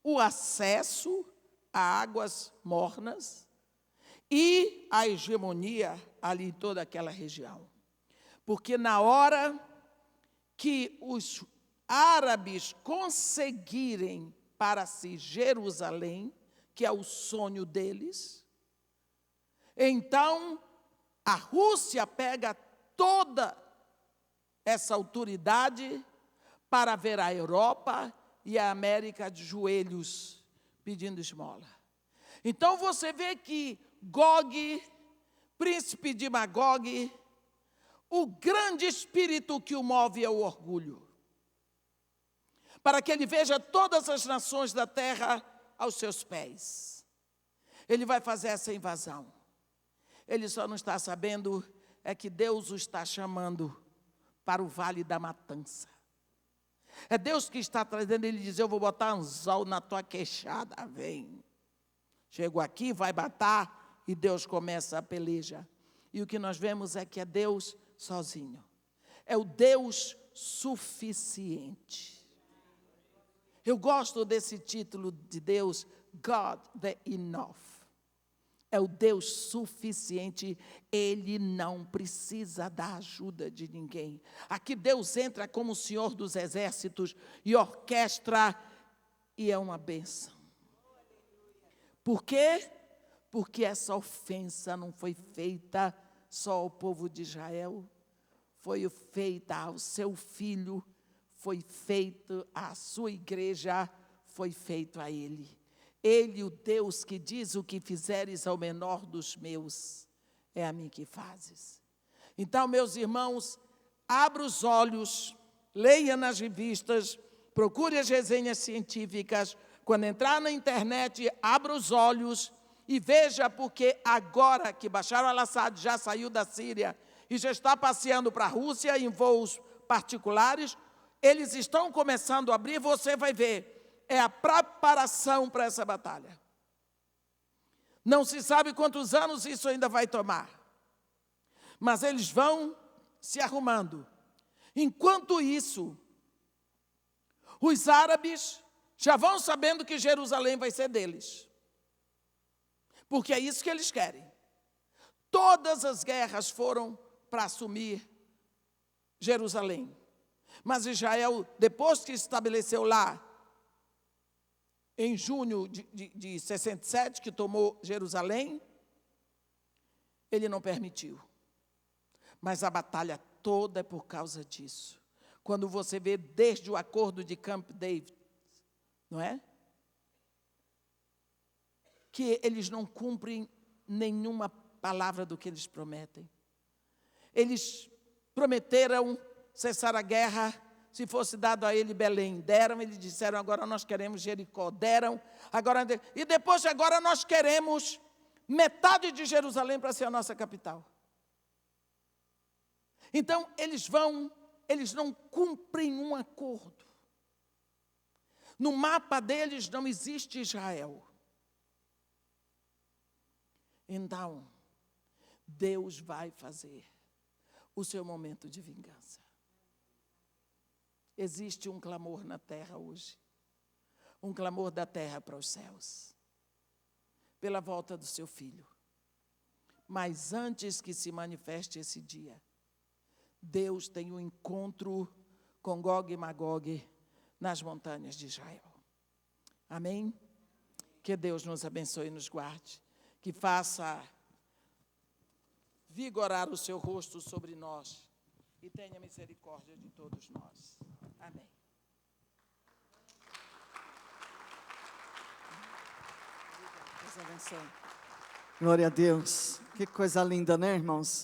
o acesso a águas mornas e a hegemonia ali em toda aquela região. Porque na hora que os árabes conseguirem para si Jerusalém, que é o sonho deles, então a Rússia pega toda essa autoridade para ver a Europa e a América de joelhos pedindo esmola. Então você vê que Gog, príncipe de Magog, o grande espírito que o move é o orgulho. Para que ele veja todas as nações da terra aos seus pés. Ele vai fazer essa invasão. Ele só não está sabendo é que Deus o está chamando para o Vale da Matança. É Deus que está trazendo, ele diz: eu vou botar anzol na tua queixada, vem. Chego aqui, vai matar, e Deus começa a peleja. E o que nós vemos é que é Deus sozinho. É o Deus suficiente. Eu gosto desse título de Deus, God the Enough. É o Deus suficiente, Ele não precisa da ajuda de ninguém. Aqui Deus entra como o Senhor dos Exércitos e orquestra, e é uma bênção. Por quê? Porque essa ofensa não foi feita só ao povo de Israel, foi feita ao seu filho, foi feito à sua igreja, foi feito a ele. Ele, o Deus que diz: o que fizeres ao menor dos meus, é a mim que fazes. Então, meus irmãos, abra os olhos, leia nas revistas, procure as resenhas científicas. Quando entrar na internet, abra os olhos e veja, porque agora que Bashar al-Assad já saiu da Síria e já está passeando para a Rússia em voos particulares, eles estão começando a abrir, você vai ver, é a preparação para essa batalha. Não se sabe quantos anos isso ainda vai tomar, mas eles vão se arrumando. Enquanto isso, os árabes já vão sabendo que Jerusalém vai ser deles, porque é isso que eles querem. Todas as guerras foram para assumir Jerusalém. Mas Israel, depois que estabeleceu lá, em junho de 67, que tomou Jerusalém, ele não permitiu. Mas a batalha toda é por causa disso. Quando você vê desde o acordo de Camp David, não é? Que eles não cumprem nenhuma palavra do que eles prometem. Eles prometeram cessar a guerra se fosse dado a ele Belém. Deram, eles disseram, agora nós queremos Jericó. Deram, agora, e depois agora nós queremos metade de Jerusalém para ser a nossa capital. Então, eles não cumprem um acordo. No mapa deles não existe Israel. Então, Deus vai fazer o seu momento de vingança. Existe um clamor na terra hoje, um clamor da terra para os céus, pela volta do seu filho. Mas antes que se manifeste esse dia, Deus tem um encontro com Gog e Magog nas montanhas de Israel. Amém? Que Deus nos abençoe e nos guarde, que faça vigorar o seu rosto sobre nós e tenha misericórdia de todos nós. Amém. Deus abençoe. Glória a Deus. Que coisa linda, né, irmãos?